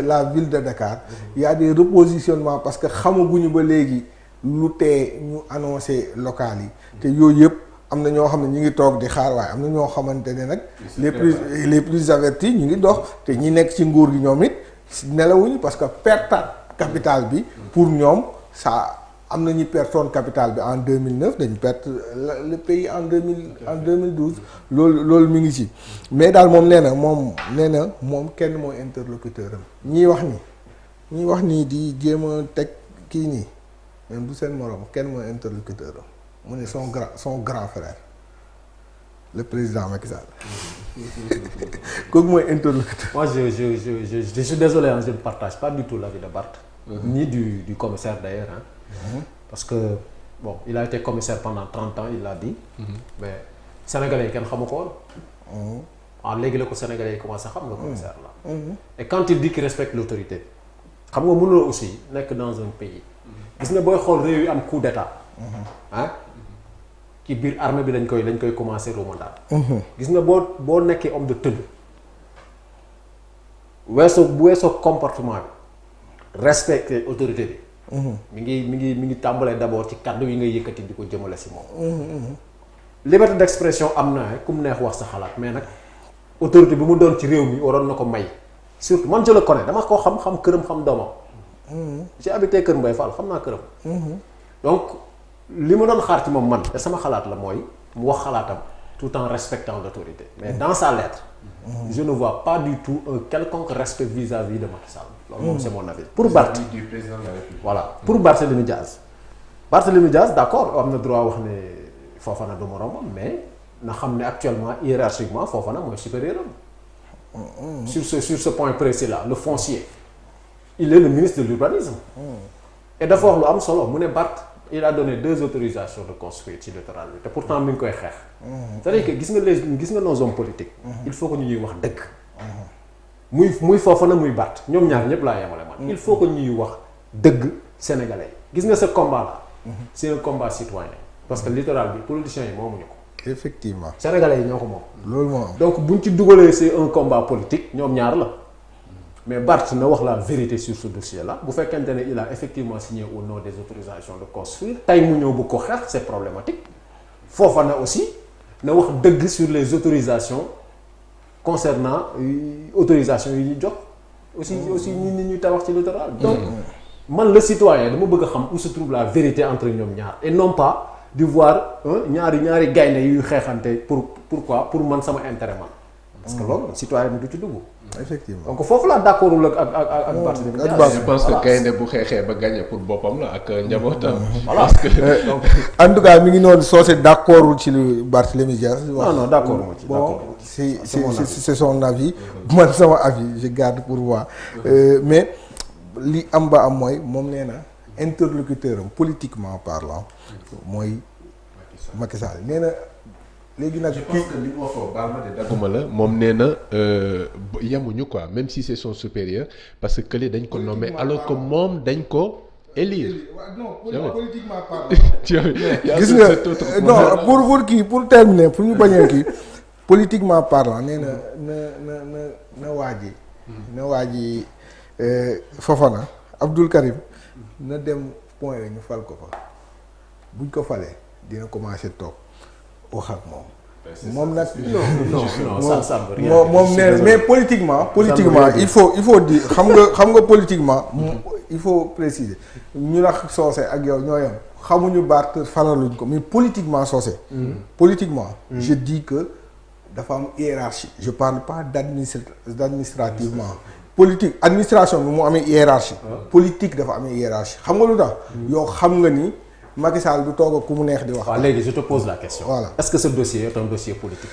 la ville de Dakar y a des repositionnements parce que xamaguñu ba léegi lu tee ñu annoncé local yi te yooyu yëpp am na ñoo xam ne ñu ngi toog di xaar waaye am na ñoo xamante ne nag les plus avertis ñu ngi dox te ñi nekk ci nguur gi ñoom it nelawuñu parce que perte capital bi pour ñoom ça am na ñu pertoon capital bi en 2009 dañu perte le pays en 2012 loolu mi ngi ci mais daal moom nee na moom kenn mooy interlocuteur am ñiy wax nii di jéem a teg kii nii même du seen moroom kenn mooy interlocuteur am mu ne son grand frère le président Macky Sall kooku mooy interlocuteur. Moi je suis désolé je ne partage pas du tout l'avis de Barth ni du commissaire d'ailleurs parce que bon il a été commissaire pendant 30 ans il l'a dit mais sénégalais yi kenn xamu ko woon léegi la ko sénégalais yi commencé xam nga commissaire là et quand il dit qu'il respecte l'autorité xam nga mënuloo aussi nekk dans un pays gis nga booy xool réew yi am coup d'état ci biir armée bi lañ koy commencé romandaat gis nga boo nekkee homme de tenue bu weesoo comportement bi respecter autorité bi mi ngi tàmbalee d'abord ci kàddu yi ngay yëkkati di ko jëmale si moom liberté d'expression am na ku mu neex wax sa xalaat mais nag autorité bi mu doon ci réew mi waroon na ko may surtout man je le connais dama ko xam këram xam doomam j'ai habité Kër Mbaye Fall xam naa këram donc li ma doon xaar ci moom man te sama xalaat la mooy mu wax xalaatam tout en respectant l'autorité mais dans sa lettre je ne vois pas du tout un quelconque respect vis-à-vis de Macky Sall loolu moom c'est mon avis pour Barth du président de la République voilà pour Barthélémy Dias d'accord am na droit wax ne Fofana du moromam mais na xam ne actuellement hiérarchiquement Fofana mooy supérieur am sur ce point précis là le foncier il est le ministre de l'urbanisme et dafa wax lu am solo mu ne Barth il a donné 2 autorisations de construire ci littoral bi te pourtant mi ngi koy xeex c'est-à-dire que gis nga nos hommes politiques il faut que ñu ñuy wax dëgg muy Fofana muy Barth ñoom ñaar ñëpp laa yemale man il faut que ñuy wax dëgg sénégalais gis nga ce combat là c'est un combat citoyen parce que littoral bi politiciens yi moomuñu ko effectivement sénégalais yi ñoo ko moom loolu moo am donc buñ ci dugalee c'est un combat politique ñoom ñaar la mais Barth na wax la vérité sur ce dossier là bu fekkente ne il a effectivement signé au nom des autorisations de construire tey mu ñëw bu ko xeex c'est problématique Fofana aussi na wax dëgg sur les autorisations concernant autorisation yi ñu jox aussi ñu tabax ci littoral donc man le citoyen dama bëgg a xam où se trouve la vérité entre ñoom ñaar et non pas di voir ñaari gaynde yuy xeexante pourquoi pour man sama intérêt man parce que loolu citoyen bi du ci dugg effectivement donc foofu laa d'accordul ak Barthélémy Dias je pense que gaynde bu xeexee ba gagné pour boppam la ak njabootam voilà donc en tout cas mi ngi noonu Socé d'accordul ci lu Barthélémy Dias non d'accord ma ci bon c'est son avis man sama avis je garde pour moi mais li am ba am mooy moom nee na interlocuteur am politiquement parlant mooy Macky Sall nee na léegi nag. je pense que li mu waxoo baal ma de dagguma la moom nee na yemuñu quoi même si c'est son supérieur parce que kële dañ ko nommé alors que moom dañ ko élire. non politiquement parlant. gis nga non pour kii pour terminer pour ñu bañee kii politiquement parlant nee na na waaji na waaji Fofana Abdoul Karim na dem point ñu fal ko fa buñ ko falee dina commencer toog wax ak moom nag moom nee mais politiquement il faut dire xam nga politiquement il faut préciser ñu nax Socé ak yow ñoo yem xamuñu Barth falaluñ ko mais politiquement Socé politiquement je dis que dafa am hiérarchie je parle pas d'administrativement politique administration bi mu amee hiérarchie politique dafa amee hiérarchie xam nga lu tax yow xam nga ni Macky Sall du toog ak ku mu neex di wax. waaw léegi je te pose la question. voilà est-ce que ce dossier est un dossier politique.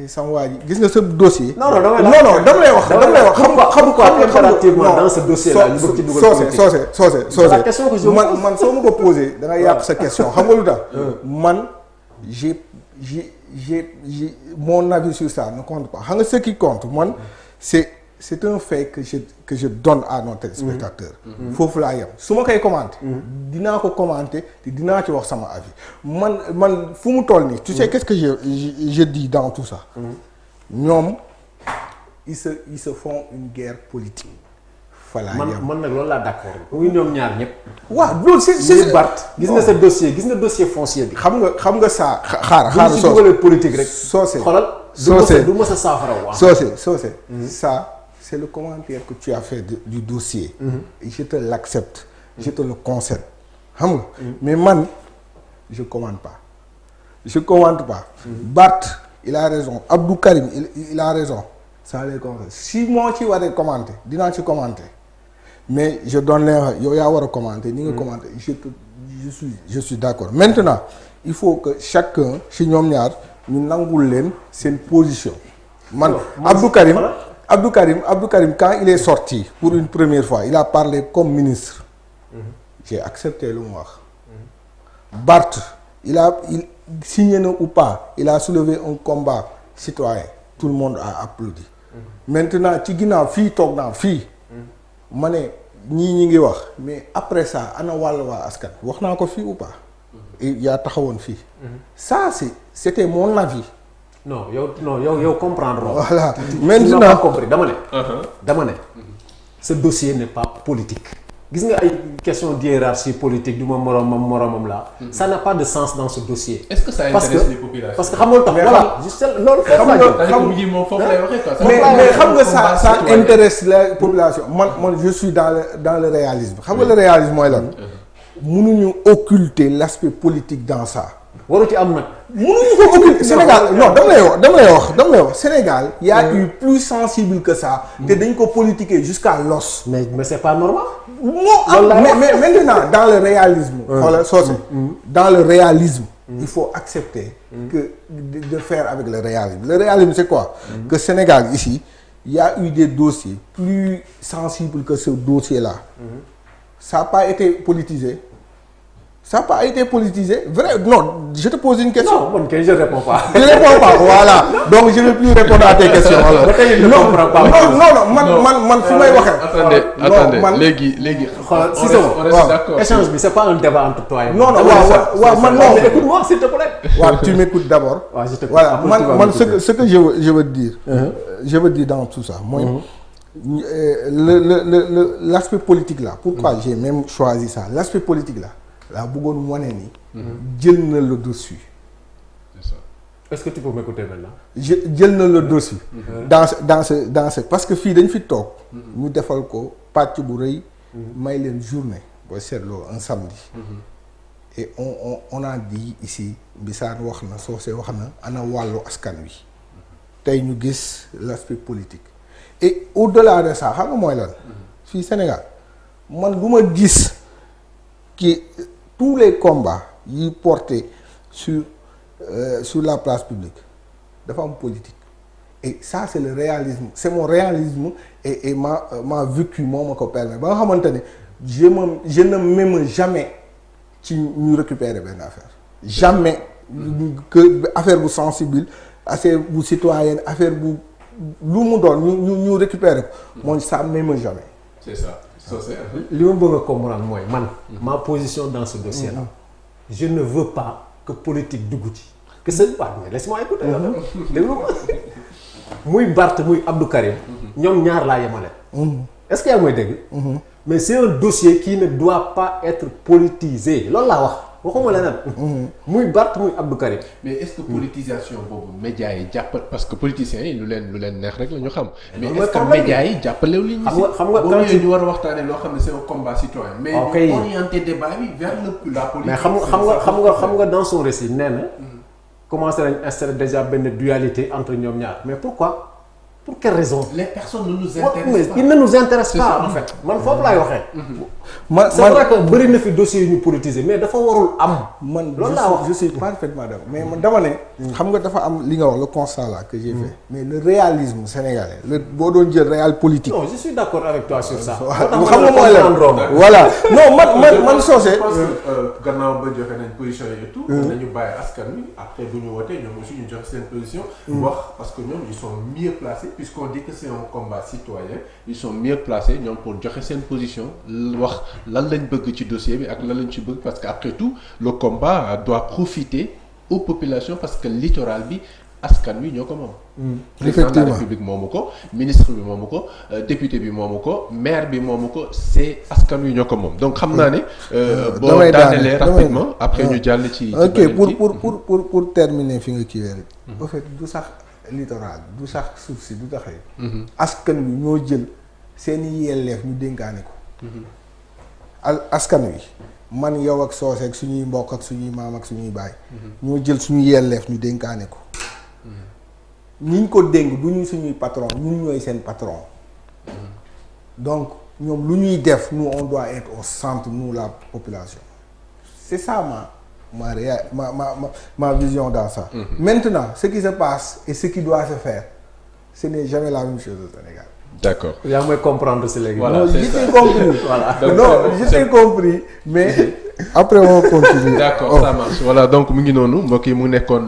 sama waa ji gis nga ce dossier. non dama lay wax. xam quoi impérativement dans ce dossier là ñu bëgg ci dugal politique. Socé la question que je man soo ma ko posé da nga yàq sa question xam nga lu tax. man j'ai mon avis sur ça ne compte pas xam nga ce qui compte man c'est un fait que je donne à nos téléspectateurs. foofu laa yem su ma koy commenter. dinaa ko commenter te dinaa ci wax sama avis man fu mu toll nii. tu sais qu'est-ce que je dis dans tout ça. ñoom ils se font une guerre politique. fa laa yem man nag loolu laa d'accord. muy ñoom ñaar ñëpp. waaw loolu c'est Barth gis nga sa dossier gis nga dossier foncier bi. xam nga saa xaar Socé si dugalee politique rek. Socé xoolal Socé du mës a saafara waaw. Socé ça. C'est le commentaire que tu as fait du dossier. Et je te l'accepte. Je te le concède. Xam nga mais man je commande pas. Barth il a raison Abdou Karim il a raison ça les concerne si moo ci waree commenter dinaa ci commenter mais je donne les yow yaa war a commenter ni nga commenter je suis d'accord maintenant il faut que chacun ci ñoom ñaar ñu nangul leen seen position man Abdou Karim quand il est sorti pour une première fois il a parlé comme ministre. J'ai accepté lu mu wax. Barth il signé na ou pas il a soulevé un combat citoyen tout le monde a applaudi. Maintenant ci ginnaaw fii toog naa fii. ma ne ñi ngi wax mais après ça ana wàll waa askan wax naa ko fii ou pas. yaa taxawoon fii. ça c'était mon avis. non yow comprendre. voilà maintenant tu n'as pas compris dama ne. ce dossier n'est pas politique. gis nga ay question d'hiérarchie politique du ma moromam la. ça n'a pas de sens dans ce dossier. est-ce que ça intéresse les populations. parce que xam nga lu tax voilà juste loolu. mais xam nga ça intéresse la population man je suis dans le réalisme xam nga le réalisme mooy lan. mënuñu occulter l'aspect politique dans ça. waru ci am nag. mënuñu ko occulter Sénégal non dama lay wax Sénégal y a eu plus sensible que ça. te dañ ko politiquer jusqu'à l'os. mais c'est pas normal. mais maintenant dans le réalisme. voilà Socé dans le réalisme. il faut accepter que de faire avec le réalisme. Le réalisme c'est quoi? Que Sénégal ici il y a eu des dossiers plus sensibles que ce dossier-là. Ça n'a pas été politisé. Vrai? Non, je te pose une question. Non, je ne réponds pas. Je ne réponds pas, voilà. Donc je ne vais plus répondre à tes questions. Alors. Non, man fi may waxee. Attendez, léegi. Si on est d'accord. Échange bi c'est pas un débat entre toi et moi. Non, man non. Écoute-moi s'il te plaît. Ouais, tu m'écoutes d'abord. Ouais, je t'écoute. Voilà, man ce que je veux dire. Je veux dire dans tout ça. Moi, l'aspect politique là, pourquoi j'ai même choisi ça? L'aspect politique là. La bëggoon wane ni. jël na le dessus. C'est ça. Est-ce que tu peux m'écouter maintenant? jël na le dessus. dans ce parce que fii dañ fi toog. ñu defal ko pàcc bu rëy. may leen journée booy seetloo un samedi. et on a dit ici Mbissane wax na Socé wax na ana wàllu askan wi. tey ñu gis l'aspect politique. et au-delà de ça xam nga mooy lan. fii Sénégal man lu ma gis. qui tous les combats yi portés sur la place publique dafa am politique et ça c'est le réalisme c'est mon réalisme et ma vécu moo ma ko permet ba nga xamante ne je ne m'aime jamais ci ñu récupérer benn affaire jamais que affaire bu sensible affaire bu citoyenne affaire bu lu mu doon ñu récupérer ko mooy ça m'aime jamais. c'est ça. li ma bëgg a comprendre mooy man ma position dans ce dossier là je ne veux pas que politique dugg ci que c'est pas mais laisse-moi écouter déglu ma muy Barth muy Abdou Karim ñoom ñaar laa yemale est-ce que yaa mooy dégg mais c'est un dossier qui ne doit pas être politisé loolu laa wax waxuma leneen muy Barth muy Abdou Karim mais est-ce que politisation boobu médias yi jàppal parce que politiciens yi lu leen neex rek la ñu xam. mais est-ce que médias yi jàppalew li ñu xam nga quand ñu war a waxtaanee loo xam ne c'est un combat citoyen. mais ñu orienter débat bi vers la politique. mais xam nga dans son récit nee na commencé nañ installer déjà benn dualité entre ñoom ñaar mais pourquoi pour quelle raison. les personnes ne nous intéressent pas. ils ne nous intéressent pas en fait man foofu laay waxee. c'est vrai que bëri na fi dossiers yu ñu politiser mais dafa warul am. man loolu laa wax je suis parfaitement d'accord mais man dama ne. xam nga dafa am li nga wax le constat là que j'ai fait. mais le réalisme sénégalais boo doon jël réal politique. non je suis d'accord avec toi sur ça. xam nga mooy la voilà non man Socé. parce que gannaaw ba joxe nañ position yi et tout. nañu bàyyi askan wi après bu ñu wootee ñoom aussi ñu joxe seen position. wax parce que ñoom ils sont mieux placés puisqu'on dit que c'est un combat citoyen ils sont mieux placés ñoom pour joxe seen position wax lan lañ bëgg ci dossier bi ak lan lañ ci bëgg parce que après tout le combat doit profiter aux populations parce que littoral bi askan wi ñoo ko moom. président de la République moomu ko ministre bi moomu ko député bi moomu ko maire bi moomu ko c'est askan wi ñoo ko moom donc xam naa ne. boo daanelee rapidement après ñu jàll ci. ok pour terminer fi nga kiiwee rek. en fait du sax littoral du sax suuf si du taxee. askan wi ñoo jël seeni yelleef ñu dénkaane ko. askan wi man yow ak Socé ak suñuy mbokk ak suñuy maam ak suñuy baay. ñoo jël suñu yelleef ñu dénkaane ko. ñiñ ko dénk du ñu suñuy patron ñun ñooy seen patron. donc ñoom lu ñuy def nous on doit être au centre nous la population. c'est ça ma vision dans ça. Maintenant ce qui se passe et ce qui doit se faire ce n'est jamais la même chose au Sénégal. D'accord. yaa may comprendre si léegi. voilà non c'est j'ai compris. voilà non j'ai compris mais après on continue. D'accord ça marche voilà donc mu ngi noonu mbokk yi mu nekkoon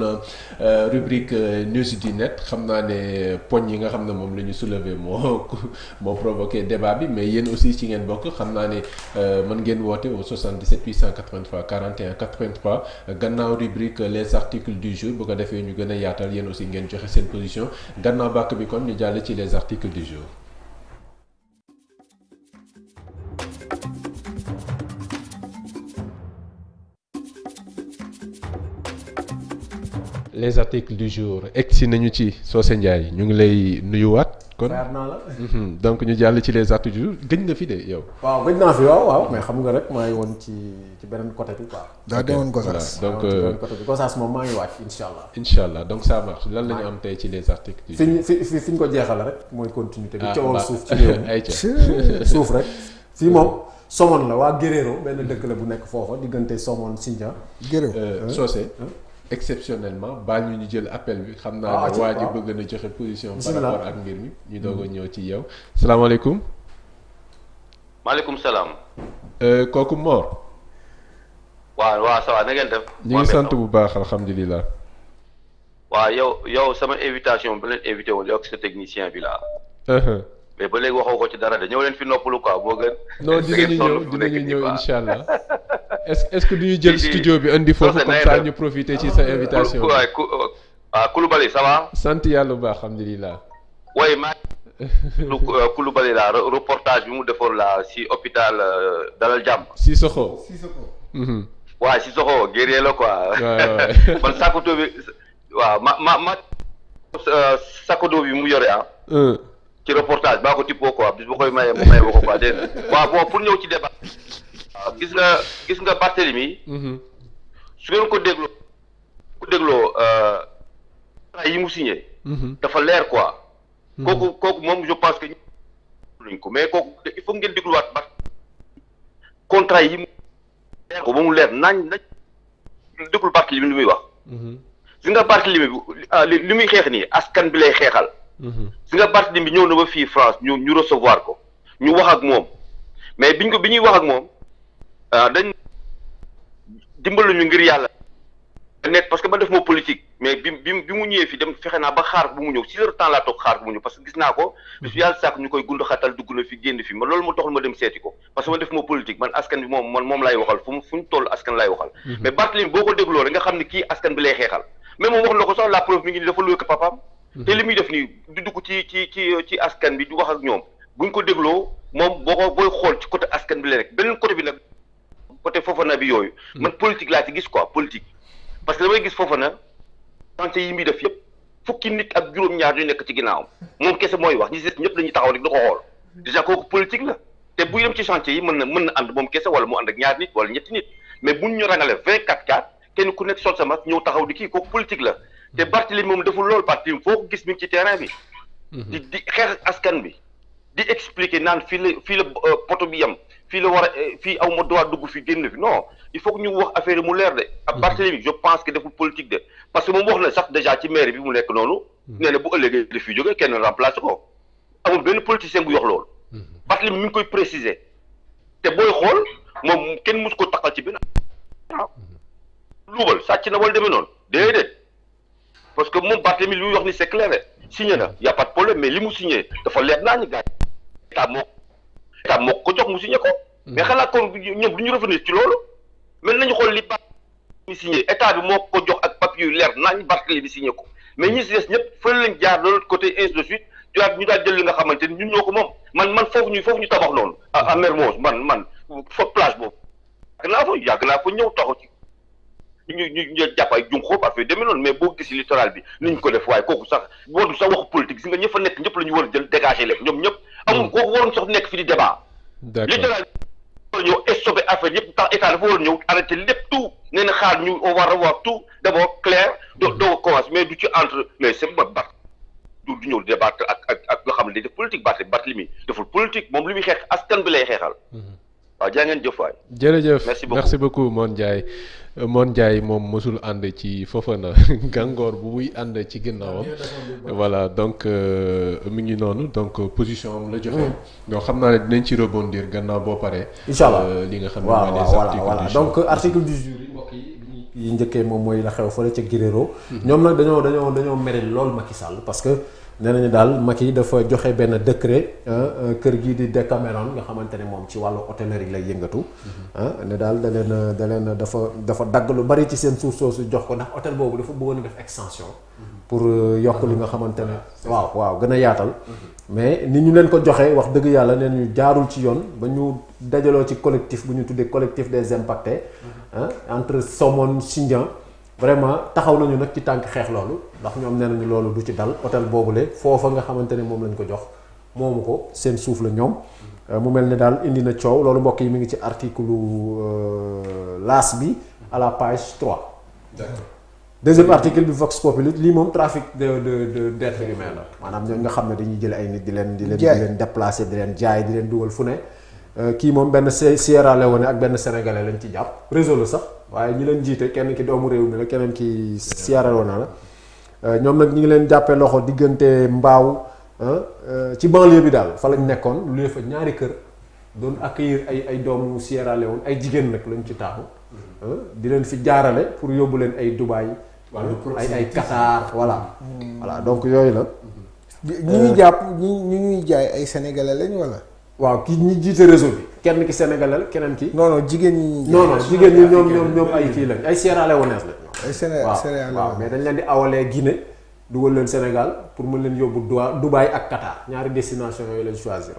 rubrique news du net xam naa ne poñ yi nga xam ne moom la ñu soulever moo provoqué débat bi mais yéen aussi ci ngeen bokk xam naa ne mën ngeen woote au 77 883 41 83 gannaaw rubrique les articles du jour bu ko defee ñu gën a yaatal yéen aussi ngeen joxe seen position gannaaw bàkk bi kon ñu jàll ci les articles du jour. les articles du jour egsi nañu ci Socé Ndiaye ñu ngi lay nuyuwaat kon naa la. donc ñu jàll ci les articles du jour gëj nga fi de yow. waaw gëj naa fi waaw mais xam nga rek maa ngi woon ci beneen côté bi quoi. daa demoon Gosaas donc ci beneen côté bi Gosaas moom maa ngi wàcc incha allah donc ça marche lan la ñu am tey ci les articles du jour. fi ñu ko jeexal rek mooy continuité bi. coowal suuf ci réew mi suuf rek fii moom. Somone la waa Guerrero benn dëkk la bu nekk foofa diggante Somone Sindia. Guerrero Socé. exceptionnellement baal ñu jël appel bi xam naa ne waa ji bëgg na joxe position par rapport ak mbir mi ñu doog a ñëw ci yow salaamaaleykum. maaleykum salaam. kooku Mor. waaw ça va na ngeen def. ñu ngi sant bu baax alhamdulilah. waaw yow sama invitation ba leen invité woon yow ak sa technicien bi la. mais ba léegi waxoo ko ci dara de ñëw leen fi noppalu quoi boo gën. non dinañu ñëw incha allah. est-ce que duñu jël studio bi indi foofu comme ça ñu profiter ci sa invitation. Koulibaly ça va. sant yàlla bu baax alhamdulilah. oui maa Koulibaly la reportage bi mu defoon la si hôpital Dalal Jàmm. Sissoko. waaw Sissoko guerrier la quoi. waaw man sakoto bi waaw ma sakoto bi mu yore ah. ci reportage baa ko tippoo quoi bis bu koy maye mu maye ko quoi dégg waaw bon pour ñëw ci débat. gis nga Barthélemy su ngeen ko dégloo yi mu signé dafa leer quoi kooku moom je pense que luñ ko mais kooku il faut ngeen dégluwaat ba contrat yi mu leer ko ba mu leer nañ déglu Barthélemy li muy wax gis nga Barthélemy li muy xeex nii askan bi lay xeexal si nga Barthélémy bi ñëw na ba fii France ñu recevoir ko ñu wax ak moom mais bi ñuy wax ak moom dañ dimbalu ñu ngir yàlla nekk parce que man def moo politique mais bi mu ñëwee fii dem fexe naa ba xaar bu mu ñëw 6 heures temps laa toog xaar bu mu ñëw parce que gis naa ko bis bu yàlla sàkk ñu koy gund xatal dugg na fi génn fi ma loolu moo taxul ma dem seeti ko parce que man def moo politique man askan bi moom laay waxal fu ñu toll askan laay waxal mais Barthélémy boo ko dégloo rek nga xam ne kii askan bi lay xeexal mais moom wax na ko sax la preuve mi ngi ni dafa luwe ko papaam te li muy def nii di dugg ci askan bi di wax ak ñoom buñ ko dégloo moom booy xool ci côté askan bi la rek beneen côté bi nag côté Fofana bi yooyu man politique laa ci gis quoi politique parce que damay gis Fofana santé yi muy def yëpp fukki nit ak juróom-ñaar yu nekk ci ginnaawam moom kese mooy wax ñi si ñëpp dañuy taxaw rek da ko xool déjà kooku politique la te buy dem ci chantier yi mën na ànd moom kese wala mu ànd ak ñaar nit wala ñetti nit mais buñ ñu rangale 24/4 kenn ku nekk sol sa masque ñëw taxaw di kii kooku politique la te Barthélémy moom deful loolu Barthélémy foo ko gis mi ngi ci terrain bi di xeex askan bi di expliquer naan fii la poto bi yam fii la war a fii aw ma droit dugg fi génn fi non il faut que ñu wax affaire yi mu leer de ak Barthélémy je pense que deful politique de parce que moom wax na sax déjà ci maire bi mu nekk noonu nee na bu ëllëgee li fi jógee kenn remplacé ko amul benn politicien bu yox loolu Barthélémy mi ngi koy préciser te booy xool moom kenn mus ko taxal ci benn waaw luubal sàcc na wala demee noonu déedéet parce que moom Barthélémy li muy wax ni c'est clair signé na y a pas de problème mais li mu signé dafa leer naa ñu gaañ état moo ko jox mu signé ko mais xanaa kon ñoom du ñu revenir ci loolu mel nañu xool li Barthélémy signé état bi moo ko jox ak papier yu leer naa ñu Barthélémy bi signé ko mais ñi si des ñëpp fële lañ jaar de l'autre côté ainsi de suite ñu daal jël li nga xamante ni ñun ñoo ko moom man foofu ñu tabax noonu à Mermoz man fa plage boobu yàgg naa fa ñëw taxaw ci ñu jàpp ay jum xóob affaire demee noonu mais boo gis littoral bi ni ñu ko def waaye kooku sax waru sax waxu politique si nga ñëpp fa nekk ñëpp la ñu war a jël dégager leen ñoom ñëpp amul kooku waroon sax nekk fi di débat littoral bi war a ñëw stopper affaire yëpp tax état dafa war a ñëw arrêté lépp tout nee na xaar ñu on va revoir tout d'abord clair doo commence mais du ci entre mais c'est ma bat du ñëw débattre ak nga xam ne day def politique Barthélémy deful politique moom li muy xeex askan bi lay xeexal waaw jaa ngeen jëf waay jërëjëf merci beaucoup Mon Ndiaye moom mosul ànd ci Fofana gàngoor bu muy ànd ci ginnaawam voilà donc mi ngi noonu donc position am la joxe. donc xam naa ne dinañ ci rebondir gannaaw boo paree. incha allah li nga xam ne mooy les articles voilà donc article du jour yi mbokk yi njëkkee moom mooy la xew fële ca Guerrero. ñoom nag dañoo mere lool Macky Sall parce que nee nañu daal Macky dafa joxe benn décret kër gii di Decameron nga xamante ne moom ci wàllu hôtellerie lay yëngatu. ne daal da leen dafa dagg lu bari ci seen suuf soosu jox ko ndax hôtel boobu dafa bëggoon a def extension. pour yokk li nga xamante ne. waaw gën a yaatal. mais ni ñu leen ko joxee wax dëgg yàlla nee ñu jaarul ci yoon ba ñu dajaloo ci collectif bu ñu tuddee collectif des impactés. entre Somone Sindian vraiment taxaw nañu nag ci tànk xeex loolu ndax ñoom nee nañu loolu du ci dal hôtel boobule foofa nga xamante ne moom lañ ko jox moomu ko seen suuf la ñoom. mu mel ne daal indi na coow loolu mbokk yi mi ngi ci article LAS bi à la page 3. deuxième article bi Vox Populi lii moom trafic d'être humain la maanaam ñooñu nga xam ne dañuy jële ay nit di leen déplacer di leen jaay di leen dugal fu ne. kii moom benn Sierra Leone ak benn sénégalais lañ ci jàpp réseau la sax waaye ñi leen jiite kenn ki doomu réew mi la keneen ki Sierra Leone la ñoom nag ñi ngi leen jàppee loxo diggante Mbaaw ci banlieue bi daal fa lañ nekkoon lu fa ñaari kër doon accueillir ay doomu Sierra Leone ay jigéen nag lañ ci taamu di leen fi jaarale pour yóbbu leen ay Dubaï ay Qatar voilà donc yooyu la ñi ñuy jàpp ñi ñuy jaay ay sénégalais lañ wala waaw ki ñi jiite réseau bi kenn ki sénégalais la keneen ki non jigéen ñi ñoom ay kii lañ ay Sierra Leonees lañ ay Sierra waaw mais dañ leen di awalee Guinée dugal leen Sénégal pour mën leen yóbbu Dubaï ak Qatar ñaari destination yooyu lañ choisir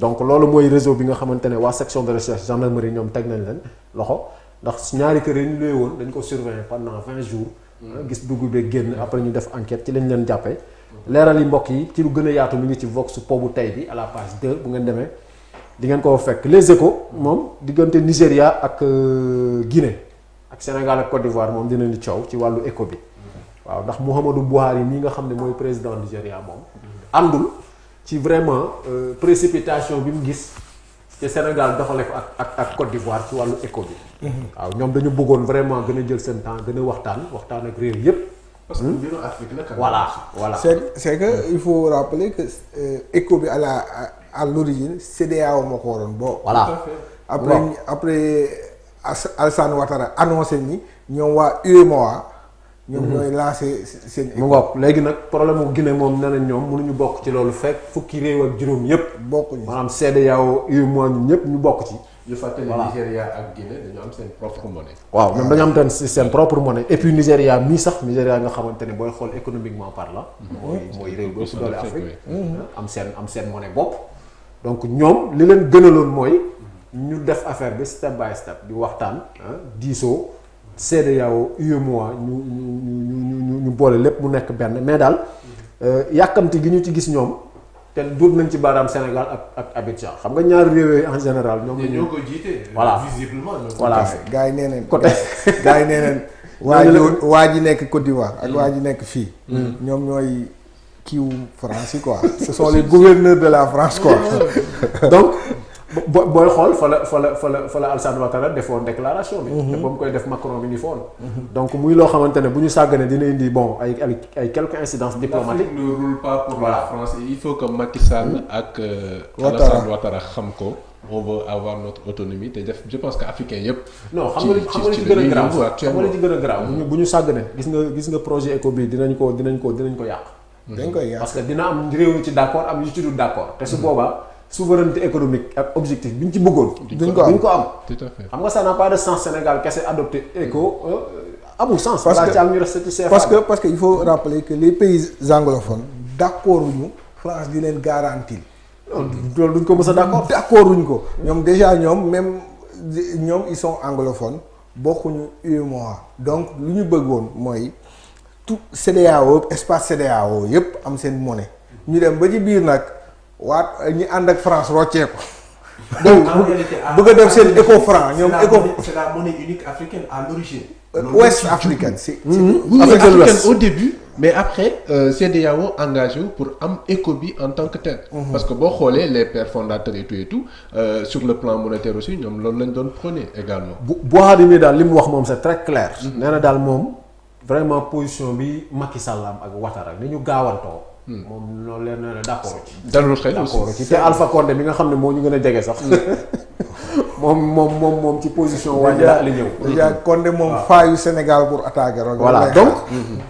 donc loolu mooy réseau bi nga xamante ne waa section de recherche gendarmerie ñoom teg nañ leen loxo ndax ñaari kër yi ñu luye woon dañ ko surveiller pendant 20 jours gis dugub beeg génn après ñu def enquête ci lañ leen jàppee leeral yi mbokk yi ci lu gën a yaatu mi ngi ci Vox Pobu tey bi à la page 2 bu ngeen demee di ngeen ko fekk Les Échos moom diggante Nigéria ak Guinée ak Sénégal ak Côte d'Ivoire moom dina ni coow ci wàllu éco bi waaw ndax Muhammadu Buhari mii nga xam ne mooy président Nigéria moom àndul ci vraiment précipitation bi mu gis ci Sénégal doxale ko ak Côte d'Ivoire ci wàllu éco bi waaw ñoom dañu bëggoon vraiment gën a jël seen temps gën a waxtaan ak réew yépp parce que mbiru Afrique la. voilà. c'est que il faut rappeler que ECO bi à l'origine CEDEAO moo ko waroon boo. voilà après Alassane Ouattara annoncé ni ñoom waa UEMOA. ñoom ñooy lancé seen. mu ngoog léegi nag problème mu Guinée moom nee nañ ñoom mënuñu bokk ci loolu fekk fukki réew ak juróom yëpp. bokkuñu maanaam CEDEAO UEMOA ñun ñëpp ñu bokk ci. ñu fàttali Nigéria ak Guinée dañu am seen propre monnaie. waaw ñoom dañu am ten seen propre monnaie et puis Nigéria mii sax Nigéria nga xamante ne booy xool économiquement parlant. mooy réew boo si doole Afrique. am seen monnaie bopp. donc ñoom li leen gënaloon mooy ñu def affaire bi step by step di waxtaan diisoo CEDEAO UEMOA ñu boole lépp mu nekk benn mais daal yàkkamti gi ñu ci gis ñoom. te duut nañ ci baaraam Sénégal ak Abidjan xam nga ñaari réew yooyu en général. ñoo ko jiite. voilà visiblement. voilà gars yi nee nañ. côté gars yi nee nañ. waa ji nekk Côte d'Ivoire ak waa ji nekk fii. ñoom ñooy kiiwu France yi quoi. ce sont les gouverneurs de la France quoi. donc booy xool fa la Alassane Ouattara defoon déclaration bi. te ba mu koy def Macron bi ni foon. donc muy loo xamante ne bu ñu sàgganee dina indi bon ay quelques incidences diplomatiques. L'Afrique ne roule pas pour voilà. la France et il faut que Macky Sall ak Alassane Ouattara xam ko. on veut avoir notre autonomie te def je pense que africain yëpp. non xam nga li ci gën a grave xam nga li ci gën a grave bu ñu sàgganee gis nga projet ECO bi dinañ ko yàq. dañ koy yàq parce que dina am réew yu ci d'accord am yu ci dul d'accord te su boobaa. souveraineté économique ak objectif bi ñu ci bëggoon. duñ ko am tout à fait. xam nga ça n'a pas de sens Sénégal kese adopté ECO amul sens. parce que ñu resté ci CFA. parce que il faut rappeler que les pays anglophones d'accord wuñu France di leen garantir. loolu duñ ko mës a d'accord wuñu ko ñoom déjà ñoom ils sont anglophones bokkuñu UEMOA donc lu ñu bëggoon mooy tout CEDEAO espace CEDEAO yépp am seen monnaie ñu dem ba ci biir nag. ñi ànd ak France rocceeku. donc bëgg a def seen éco franc ñoom éco. c'est la monnaie unique africaine à l'origine. ouest africaine c'est africaine au début mais après CEDEAO engagé wu pour am éco bi en tant que tel. parce que boo xoolee les pères fondateurs et tout sur le plan monétaire aussi ñoom loolu lañ doon prôner également. Buhari mi daal li mu wax moom c'est très clair. nee na daal moom vraiment position bi Macky Sall am ak Ouattara ni ñu gaawantoo. moom loolu leen na d'accord ci. dalul xel aussi te Alpha Condé mi nga xam ne moo ñu gën a jege sax. moom ci position. wàññi la li ñëw. déjà Condé moom faayu Sénégal pour attaquer. voilà donc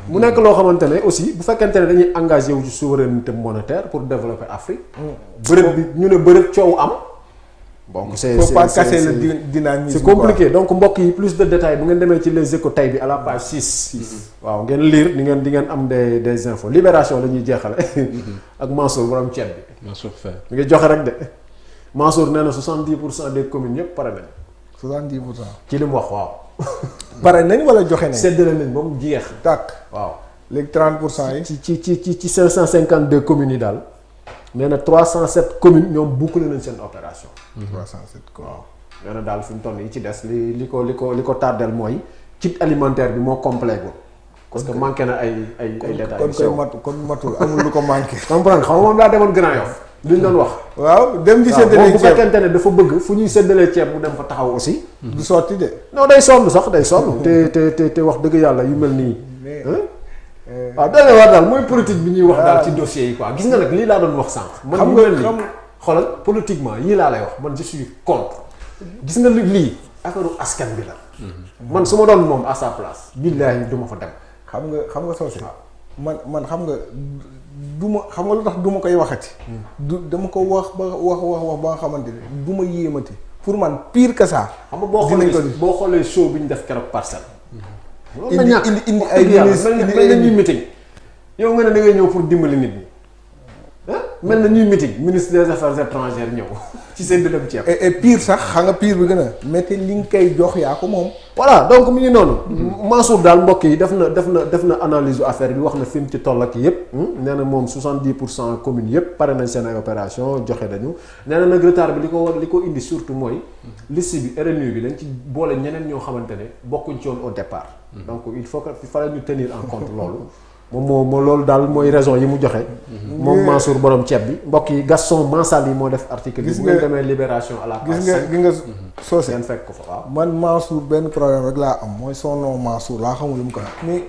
mu nekk loo xamante ne aussi bu fekkente ne dañuy engagé wu ci souveraineté monétaire pour développer Afrique. bërëb bi ñu ne bërëb coow am. donc faut pas casser le dynamisme. c'est compliqué donc mbokk yi plus de détails bu ngeen demee ci les échos tey bi à la page 6. waaw ngeen lire di ngeen am des infos Libération la ñuy jeexale ak Mansour borom ceeb bi. Mansour Faye mi ngi joxe rek de Mansour nee na 70% des communes yëpp pare nañ. 70%. ci li mu wax waaw. pare nañ wala joxe nañ. séddale nañ ba mu jeex. tàkk waaw. léegi 30% yi. ci 552 communes yi daal nee na 307 communes ñoom boucler nañ seen opération. 307 communes. waaw nee na daal fi mu toll yi ci des li ko tardel mooy kit alimentaire bi moo complet gul parce que manqué na ay détails. kon matul amul lu ko manqué. comprendre xam nga moom laa demoon Grand Yoff luñ doon wax. waaw dem di séddale ceeb bu fekkente ne dafa bëgg fu ñuy séddalee ceeb mu dem fa taxaw aussi. du sotti de. non day sonn sax day sonn. te wax dëgg yàlla yu mel nii. waaw doy na war daal mooy politique bi ñuy wax daal ci dossier yi quoi gis nga nag lii laa doon wax sànq. xam nga xoolal politiquement yii laa lay wax man je suis contre gis nga lii affaire askan bi la. man su ma doon moom à sa place. billaahi du ma fa dem. xam nga soo si man xam nga du ma xam nga lu tax du ma koy waxati. dama ko wax ba nga xamante ne du ma yéemati pour man pire que ça. xam nga boo xoolee show bi ñu def keroog Parcelles. indi ay ministres mel na ñuy meeting yow nga ne da ngay ñëw pour dimbali nit ñi mel na ñuy meeting ministre des affaires étrangères ñëw ci seen dënam ceeb. et pire sax xam nga pire bi gën a metti li nga koy jox yaa ko moom. voilà donc mi ngi noonu. Mansour daal mbokk yi def na analyse affaire bi wax na fi mu ci toll ak yëpp. nee na moom 70% communes yëpp pare nañ seen ay opération joxe nañu nee na nag retard bi li ko indi surtout mooy. liste bi RNU bi dañ ci boole ñeneen ñoo xamante ne bokkuñ ci woon au départ. donc il fallait ñu tenir en compte loolu. moom moo loolu daal mooy raison yi mu joxe. moom Mansour borom ceeb bi mbokk yi Gaston Mansali moo def article bi. gis nga demee Libération à la page 5 gis nga soose ngeen fekk ko fa waaw. man Mansour benn problème rek laa am mooy son nom Mansour laa xamul lu mu ko wax mais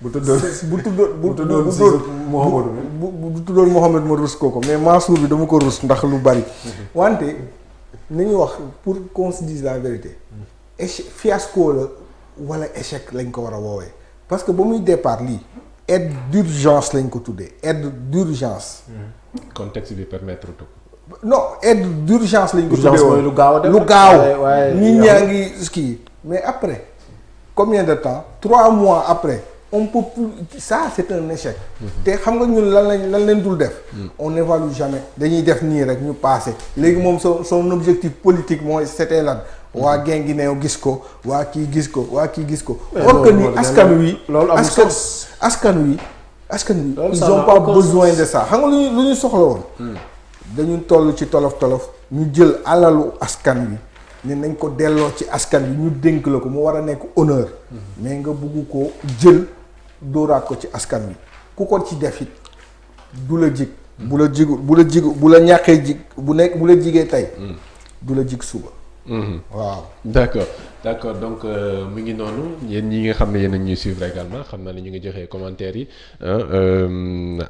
bu tuddoon Mohamed ma rus ko mais Mansour bi dama ko rus ndax lu bari. wante ni ñu wax pour qu'on se dise la vérité. fiasco la wala échec lañ ko war a woowee. parce que ba muy départ lii aide d'urgence lañ ko tuddee aide d'urgence. contexte bi permettre tout. non aide d'urgence lañ ko tuddee woon lu gaaw a def lu gaaw nit ñaa ngi ski mais après combien de temps 3 mois après on peut plus ça c'est un échec. te xam nga ñun lan leen dul def. on n'évalue jamais dañuy def nii rek ñu passé léegi moom son objectif politique mooy c'était lan. waa Guinguinéo gis ko waa kii gis ko waa kii gis ko. or que ni askan wi ils ont pas besoin de ça xam nga lu ñu soxla woon. dañu toll ci tolof ñu jël alalu askan wi ne nañ ko delloo ci askan wi ñu dénk la ko mu war a nekk honneur. mais nga bugg ko jël dóoraat ko ci askan wi ku ko ci def it du la jig. bu la ñàkkee jig bu la jigee tey. du la jig suba. waaw d'accord donc mu ngi noonu yéen ñi nga xam ne yéen a ñuy suivre également xam naa ne ñu ngi joxe commentaires yi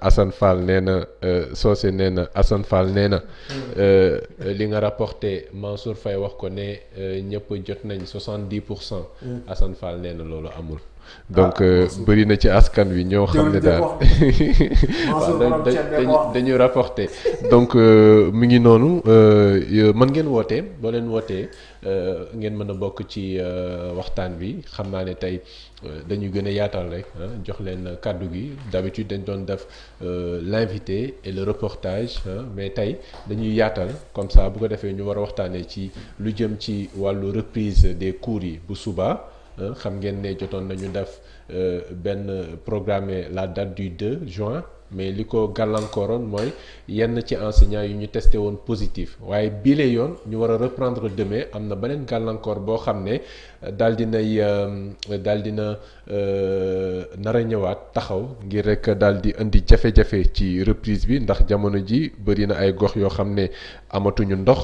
Assane Fall nee na Socé nee na Assane Fall nee na li nga rapporté Mansour Faye wax ko ne ñëpp jot nañ 70%. Assane Fall nee na loolu amul. donc bëri na ci askan wi ñoo xam ne daal waaw dañu rapporté donc mu ngi noonu mën ngeen wootee boo leen wootee ngeen mën a bokk ci waxtaan bi xam naa ne tey dañu gën a yaatal rek jox leen kàddu gi d'habitude dañ doon def l'invité et le reportage mais tey dañuy yaatal comme ça bu ko defee ñu war a waxtaanee ci lu jëm ci wàllu reprise des cours yi bu suba. xam ngeen ne jotoon nañu def benn programmé la date du 2 juin mais li ko gàllankooroon mooy yenn ci enseignants yu ñu testé woon positif waaye bile yoon ñu war a reprendre demain am na beneen gàllankoor boo xam ne daal dina nar a ñëwaat taxaw ngir rek daal di indi jafe-jafe ci reprise bi ndax jamono ji bëri na ay gox yoo xam ne amatuñu ndox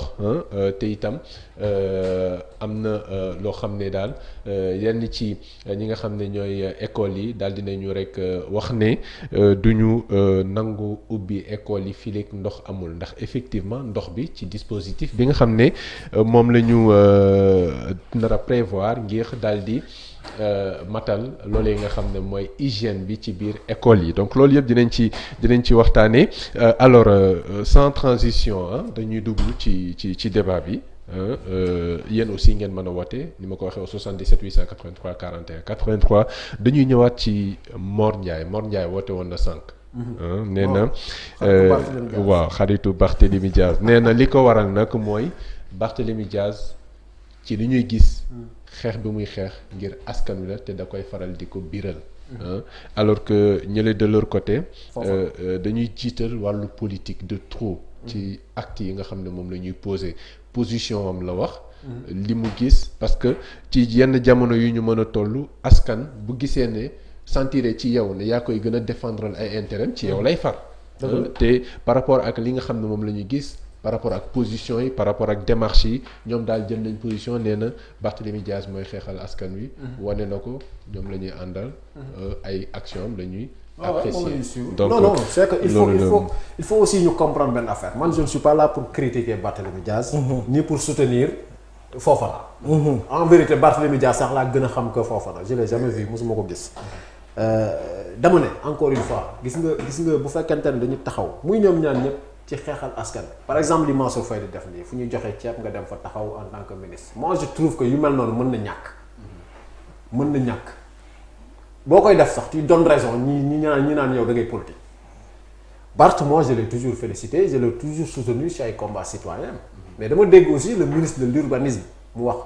te itam am na loo xam ne daal yenn ci ñi nga xam ne ñooy écoles yi daal dinañu rek wax ne duñu nangu ubbi école yi fileek ndox amul ndax effectivement ndox bi ci dispositif bi nga xam ne moom la ñu nar a prévoir ngir daal di matal loolee nga xam ne mooy hygiène bi ci biir école yi donc loolu yëpp dinañ ci waxtaanee alors sans transition dañuy dugg ci débat bi yéen aussi ngeen mën a woote ni ma ko waxee au 77 883 41 83 dañuy ñëwaat ci Mor Ndiaye woote woon na sànq. nee na waaw xaritu Barthélémy Diaz nee na li ko waral nag mooy Barthélémy Diaz ci li ñuy gis xeex bi muy xeex ngir askan wi la te da koy faral di ko biral alors que ñële de leur côté dañuy jiital wàllu politique de trop ci actes yi nga xam ne moom la ñuy poser position am la wax li mu gis parce que ci yenn jamono yu ñu mën a toll askan bu gisee ne sentiré ci yow ne yaa koy gën a défendre ay intérêt ci yow lay far te par rapport ak li nga xam ne moom la ñuy gis par rapport ak position yi par rapport ak démarche yi ñoom daal jël nañ position nee na Barthélémy Diaz mooy xeexal askan wi wane na ko ñoom la ñuy àndal ay action am la ñuy apprécier donc non c'est que il faut aussi ñu comprendre benn affaire man je ne suis pas là pour critiquer Barthélémy Diaz ni pour soutenir Fofana en vérité Barthélémy Diaz sax laa gën a xam que Fofana je l'ai jamais vu mosuma ko gis dama ne encore une fois gis nga bu fekkente ne dañu taxaw muy ñoom ñaan ñëpp ci xeexal askan par exemple li Mansour Faye di def nii fu ñu joxe ceeb nga dem fa taxaw en tant que ministre moi je trouve que yu mel noonu mën na ñàkk boo koy def sax tu donnes raison ñi naan yow da ngay politique Barth moi je l'ai toujours félicité je l'ai toujours soutenu ci ay combats citoyens mais dama dégg aussi le ministre de l'urbanisme mu wax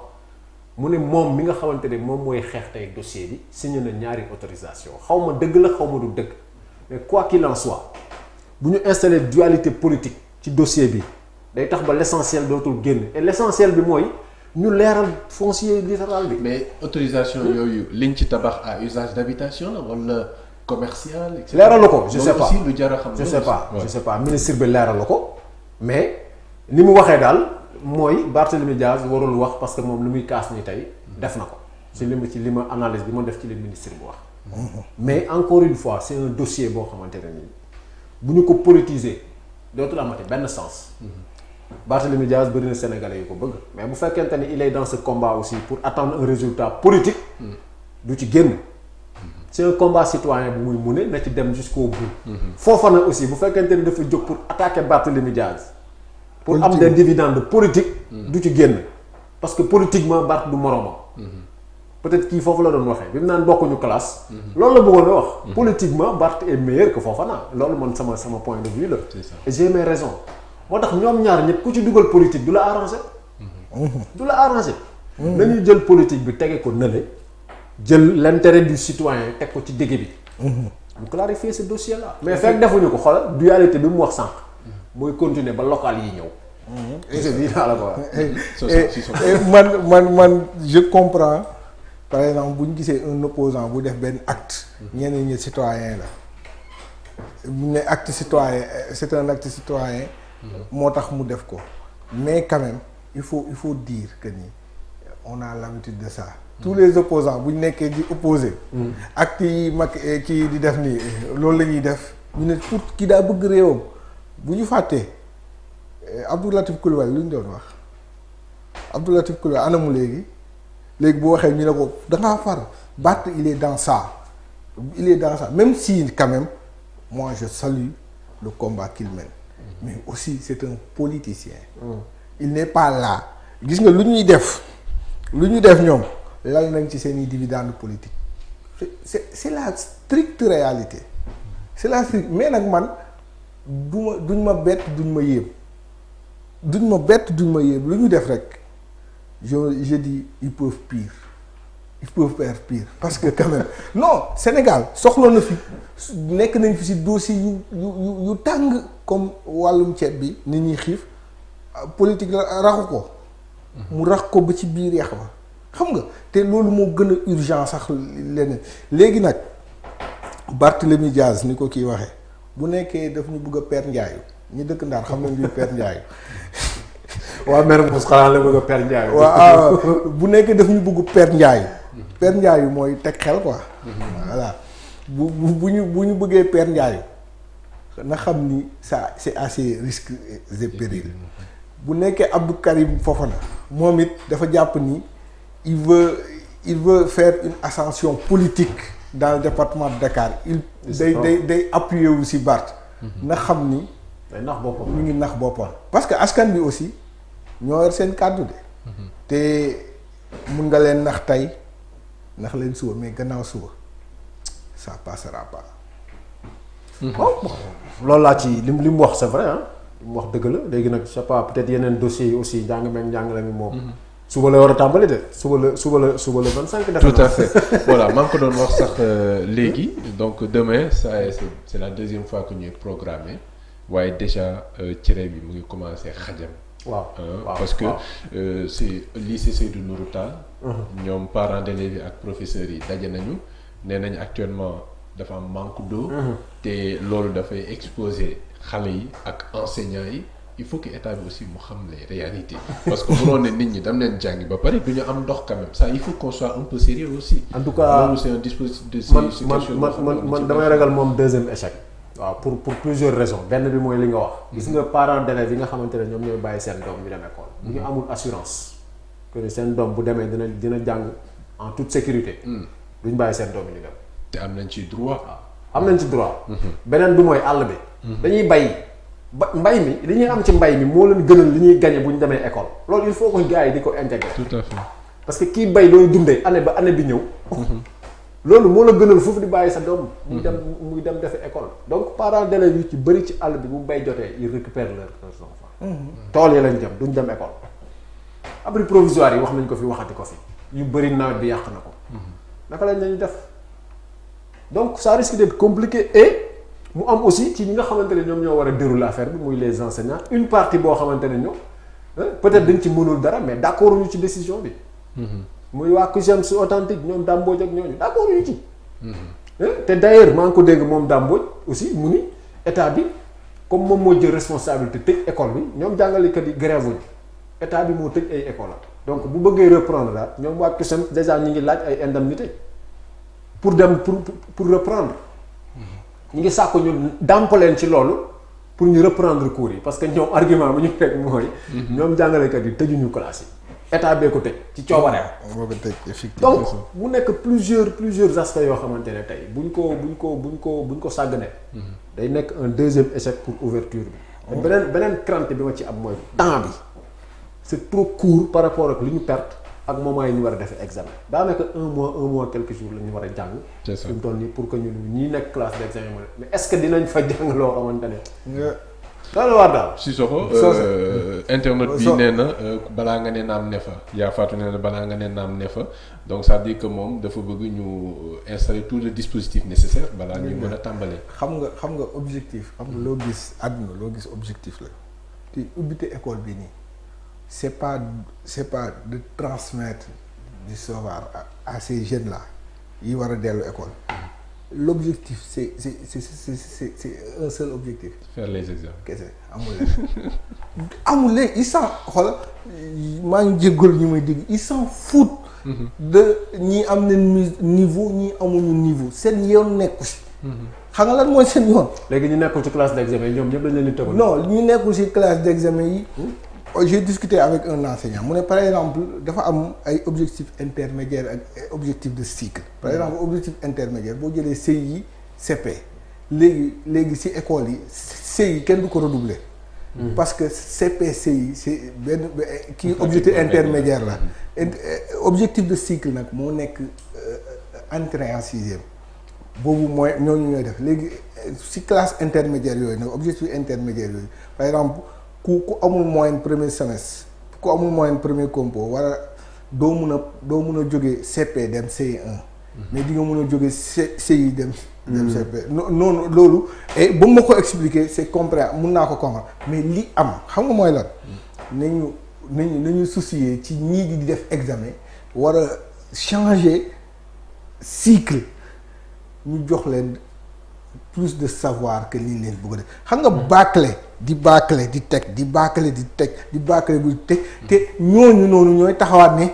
mu ne moom mi nga xamante ne moom mooy xeex tey dossier bi signé na ñaari autorisation xaw ma dëgg la xaw ma du dëgg mais quoi qu'il en soit bu ñu installer dualité politique ci dossier bi day tax ba l'essentiel dootul génn et l'essentiel bi mooy ñu leeral foncier littoral bi. mais autorisation yooyu liñ ci tabax à usage d'habitation la wala commercial. et cetera leeralu ko je sais pas aussi lu jar a xam. je sais pas ministre bi leeralu ko mais ni mu waxee daal mooy Barthélémy Diaz warul wax parce que moom lu muy kaas ni tey def na ko ci li ma analyse bi ma def ci li ministre bi wax. mais encore une fois c'est un dossier boo xamante ne nii bu ñu ko politiser dootul amati benn sens. Barthélémy Dias bëri na Sénégalais yu ko bëgg mais bu fekkente ni il est dans ce combat aussi pour attendre un résultat politique du ci génn. C'est un combat citoyen bu muy mune na ci dem jusqu'au bout. foofa na aussi bu fekkente ni dafa jóg pour attaquer Barthélémy Dias pour am des dividendes politique du ci génn parce que politiquement Barth du moromam. peut-être kii foofu la doon waxee bi mu naan bokkuñu classe. loolu la bëggoon a wax. politiquement Barth est meilleur que Fofana loolu man sama point de vue la. et j'ai mes raisons moo tax ñoom ñaar ñëpp ku ci dugal politique du la arranger. du la arranger. nañuy jël politique bi tege ko nële jël l'intérêt du citoyen teg ko ci digg bi. mu clarifier ce dossier là. mais fekk defuñu ko xoolal dualité bi mu wax sànq. mooy continuer ba local yi ñëw. man je comprends. Par exemple bu ñu gisee un opposant bu def benn acte ñeneen ñi citoyen la bu ne acte citoyen c'est un acte citoyen moo tax mu def ko mais quand même il faut dire que ni on a l'habitude de ça tous les opposants bu ñu nekkee di opposer acte yi mag kii di def nii loolu la ñuy def ñu ne pour kii daa bëgg réewam bu ñu fàttee Abdou Latif Coulibaly lu ñu doon wax Abdou Latif Coulibaly anamu léegi bu waxee ñu ne ko dangaa far Barth il est dans ça même si quand même moi je salue le combat qu'il mène mais aussi c'est un politicien il n'est pas là gis nga lu ñuy def ñoom lal nañ ci seeni dividende politique c'est la stricte réalité c'est la stricte mais nag man duñ ma bett duñ ma yéem lu ñu def rek je dis ils peuvent faire pire parce que quand même non Sénégal soxla na fi nekk nañ fi ci dossier yu tàng comme wàllum ceeb bi nit ñi xiif politique la raxu ko mu rax ko ba ci biir yax ba xam nga te loolu moo gën a urgent sax leneen léegi nag Barthélémy Dias ni ko kii waxee bu nekkee daf ñu bëgg a per njaayu ñi dëkk Ndar xam nañ luy per njaayu waa mère Moussa xanaa la bëgg a per njaayu. waaw bu nekkee daf ñu bëgg per njaayu. per njaayu mooy teg xel quoi. voilà bu ñu bëggee per njaayu na xam ni ça c'est assez risques et périls bu nekkee Abdou Karim Fofana moom it dafa jàpp ni il veut faire une ascension politique dans le département de Dakar day appuyer wu si Barth. na xam ni. day nax boppam mu ngi nax boppam parce que askan bi aussi. ñoo yor seen kàddu de te mun nga leen nax tey nax leen suba mais gannaaw suba ça passera pas. loolu laa ci li mu wax c'est vrai li mu wax dëgg la léegi nag je sais pas peut-être yeneen dossiers yi aussi njàngale mi moom. suba la war a tàmbali de suba la 25. tout à fait voilà maa ngi ko doon wax sax léegi donc demain ça c'est la deuxième fois que ñuy programmer waaye déjà cere bi mu ngi commencer xajam. waaw parce que c'est lycée Seydou Nourou Tall ñoom parents d'élèves yi ak professeurs yi daje nañu nee nañ actuellement dafa am manque d'eau te loolu dafay exposer xale yi ak enseignants yi il faut que état bi aussi mu xam les réalités parce que mënoon ne nit ñi dem leen jàngi ba pare du ñu am ndox quand même ça il faut qu'on soit un peu sérieux aussi. En tout cas loolu c'est un dispositif de man damay ragal moom deuxième échec. waaw pour plusieurs raisons benn bi mooy li nga wax. gis nga parents d'élèves yi nga xamante ne ñoom ñooy bàyyi seen doom ñu dem école. bu ñu amul assurance que seen doom bu demee dina jàng en toute sécurité. duñ bàyyi seen doom ñu dem. te am nañ ci droit. waaw am nañ ci droit. beneen bi mooy àll bi. dañuy bay ba mbay mi li ñuy am ci mbay mi moo leen gënal li ñuy gagner bu ñu demee école loolu il faut que gars yi di ko intégrer. tout à fait parce que kii bay looy dundee année ba année bi ñëw. loolu moo la gënal foofu di bàyyi sa doom. muy dem defi école. donc parents d'élèves yu ci bëri ci àll bi bu bay jotee ils récupèrent leurs enfants. tool yi lañ jëm duñ dem école. abri provisoire yi wax nañ ko fi waxati ko fi yu bëri nawet bi yàq na ko. naka lañ lañu def donc ça risque d'être compliqué et mu am aussi ci ñi nga xamante ne ñoom ñoo war a dérouler affaire bi muy les enseignants une partie boo xamante ne ñoom peut-être dañ ci mënul dara mais d'accord ñu ci décision bi. muy waa CUSEMS authentique ñoom Dame Mbodj ak ñooñu d'accord ñu ci. te d'ailleurs maa ngi ko dégg moom Dame Mbodj aussi mu ni état bi comme moom moo jël responsabilité tëj école bi ñoom jàngalekat yi grève wuñu état bi moo tëj ay école donc bu bëggee reprendre daal ñoom waa CUSEMS déjà ñu ngi laaj ay indemnité pour dem pour reprendre ñu ngi sàkku ñu dàmp leen ci loolu pour ñu reprendre cours yi parce que ñoom argument bi ñu teg mooy ñoom jàngalekat yi tëjuñu classe yi état bee ko tëj ci coobareem donc mu nekk plusieurs aspects yoo xamante ne tey buñ ko sàgganee day nekk un deuxième échec pour ouverture bi beneen crainte bi ma ci am mooy temps bi c'est trop court par rapport ak li ñu perte ak moment yi ñu war a defee examen daanaka un mois quelques jours la ñu war a jàng. c'est ça fi mu toll nii pour que ñi nekk classe d'examen mais est-ce que dinañ fa jàng loo xamante ne. loolu war daal. Sissoko internet bi nee na balaa nga ne naam ne fa yaa faatu nee na balaa nga ne naam ne fa donc ça veut dire que moom dafa bëgg ñu installer tout le dispositif nécessaire balaa ñu mën a tàmbalee. xam nga objectif xam nga loo gis àdduna loo gis objectif la te ubbite école bi nii. c'est pas de transmettre du savoir à ces jeunes là yi war a dellu école l'objectif c'est un seul objectif. faire les examens. kese amul leen ils s'en xoolal maa ngi jéggul ñu may dégg ils s'en foutent de ñii am nañ niveau ñii amuñu niveau seen yoon nekku si. xam nga lan mooy seen yoon. léegi ñu nekkul ci classe d'examen yi ñoom ñëpp dañ leen di tëbal. non ñu nekkul ci classe d'examen yi. J'ai discuté avec un enseignant mu ne par exemple dafa am ay objectifs intermédiaires ak objectifs de cycle par exemple objectif intermédiaire boo jëlee CI CP léegi ci école yi CI kenn du ko redoubler parce que CP CI c'est benn kii objectif intermédiaire la objectif de cycle nag moo nekk entrée en sixième boobu mooy ñooñu ñooy def léegi ci classe intermédiaire yooyu nag objectif intermédiaire yooyu par exemple ku amul moyenne premier semestre ku amul moyenne premier compo war a doo mun a jóge CP dem CI1 mais di nga mun a jóge CI dem CP noonu loolu et ba ma ko expliquer c'est compréhensible mun naa ko comprendre mais li am xam nga mooy lan nañu soucier ci ñii di def examen war a changer cycle ñu jox leen plus de savoir que liñ leen bëgg a def xam nga bâcler di teg bu teg te ñooñu noonu ñooy taxawaat ne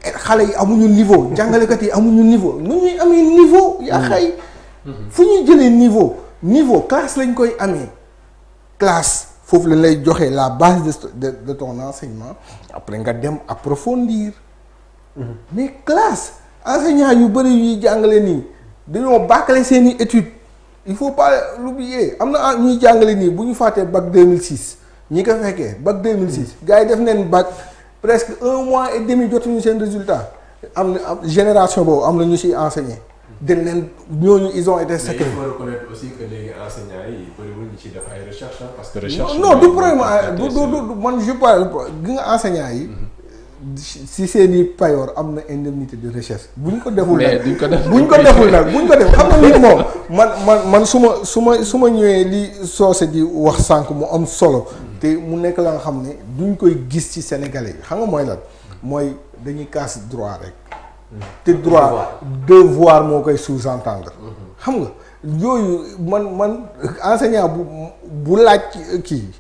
xale yi amuñu niveau jàngalekat yi amuñu niveau nu ñuy amee niveau yaa xay fu ñuy jëlee niveau classe lañ koy amee classe foofu lañ lay joxe la base de ton enseignement après nga dem approfondir mais classe enseignant yu bëri yuy jàngale nii dañoo bâcler seeni études il faut pas l'oublier am na ñuy jàngale nii bu ñu fàttee bac 2006 ñi ko fekkee bac 2006 gars yi def neen bac presque 1 mois et demi jotuñu seen résultat am na génération boobu am na ñu ciy enseigner dañ leen ñooñu ils ont été sacrifiés. mais il faut reconnaître aussi que léegi enseignants yi bëriwul ñu ciy def ay recherche parce que recherche non du problème du man je parle gi nga enseignants yi si seeni payoor am na indemnité de recherche buñ ko deful nag buñ ko deful xam nga nit moom man su ma ñëwee li soose di wax sànq mu am solo te mu nekk la nga xam ne duñ koy gis ci sénégalais yi xam nga mooy lan mooy dañuy casse droit rek te droit devoir moo koy sous-entendre xam nga yooyu man enseignant bu laaj kii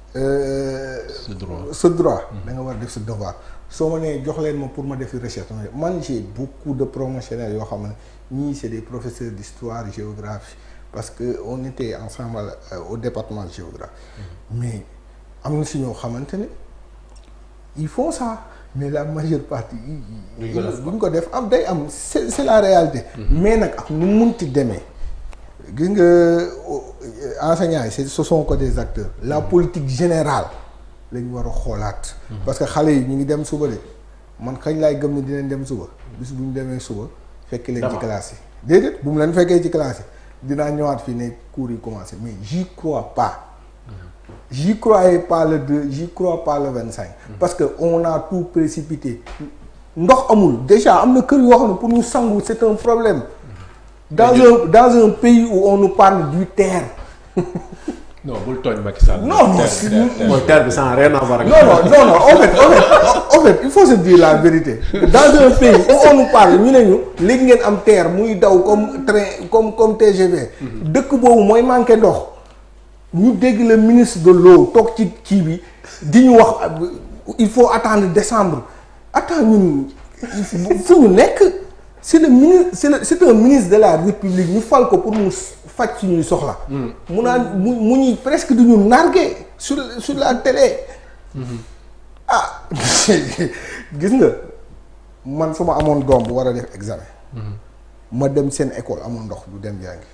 sa droit da nga war a def sa devoir soo ma nee jox leen ma pour ma defi recherche man j'ai beaucoup de promotionnaires yoo xam ne ñii c'est des professeurs d'histoire géographie parce que on était ensemble au département de géographie mais am na si ñoo xamante ne ils font ça mais la majeure partie buñ ko def am day am c'est la réalité mais nag ak nu munti demee gis nga enseignants yi ce sont que des acteurs la politique générale lañ war a xoolaat parce que xale yi ñu ngi dem suba de man kañ laay gëm ne dinañ dem suba bis bu ñu demee suba fekk leen ci classe yi déedéet bu mu leen fekkee ci classe yi dinaa ñëwaat fii ne cours yi commencé mais j'y crois pas j'y croyais pas le 2 j'y crois pas le 25 parce que on a tout précipité ndox amul déjà am na kër yoo xam ne pour ñu sangu c'est un problème dans un pays où on nous parle du terre non bul tooñ Macky Sall. non mooy terre bi sans rien à voir. non en fait il faut se dire la vérité dans un pays où on nous parle ñu ne ñu léegi ngeen am terre muy daw comme train comme TGV. dëkk boobu mooy manqué ndox ñu dégg le ministre de l'eau toog ci kii bi di ñu wax il faut attendre décembre attends ñun fu ñu nekk c'est un ministre de la République ñu fal ko pour mu faj suñuy soxla. mu naan mu ñuy presque du ñu nargué sur la télé. ah gis nga man su ma amoon doom bu war a def examen. ma dem seen école amul ndox du dem jàngi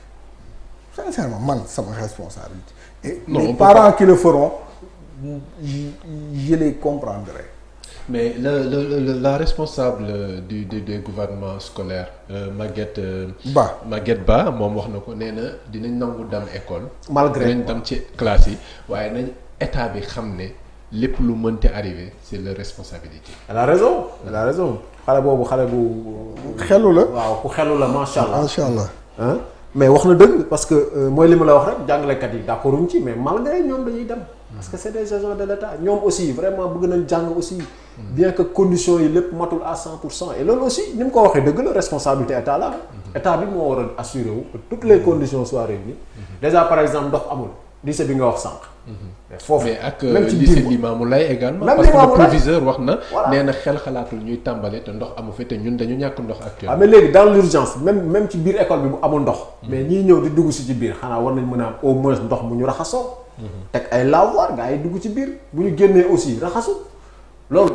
sincèrement man sama responsabilité. et les parents qui le feront je les comprendrai. mais la responsable du gouvernement scolaire Maguette Ba moom wax na ko nee na dinañ nangu dem école. malgré dinañ dem ci classe yi waaye nañ état bi xam ne lépp lu mënti arrivé c'est leur responsabilité. elle a raison xale boobu xale bu. xelu la waaw ku xelu la macha allah macha allah. mais wax na dëgg parce que mooy li ma la wax rek jàngalekat yi d'accorduñ ci mais malgré ñoom dañuy dem. parce que c'est des agents de l'État ñoom aussi vraiment bëgg nañ jàng aussi. bien que conditions yi lépp matul à 100% et loolu aussi ni mu ko waxee dëgg la responsabilité état la état bi moo war a assurer wu que toutes les conditions soient réunies. déjà par exemple ndox amul lycée bi nga wax sànq. foofu mais ak lycée Limamoulaye également. parce que le proviseur wax na. nee na xel xalaatul ñuy tàmbale te ndox amu fi te ñun dañu ñàkk ndox actuellement. mais léegi dans l'urgence même ci biir école bi bu amul ndox. mais ñiy ñëw di dugg si ci biir xanaa war nañ mën a am au moins ndox mu ñu raxasoo. teg ay lavoir gars yi dugg ci biir bu ñu génnee aussi raxasu loolu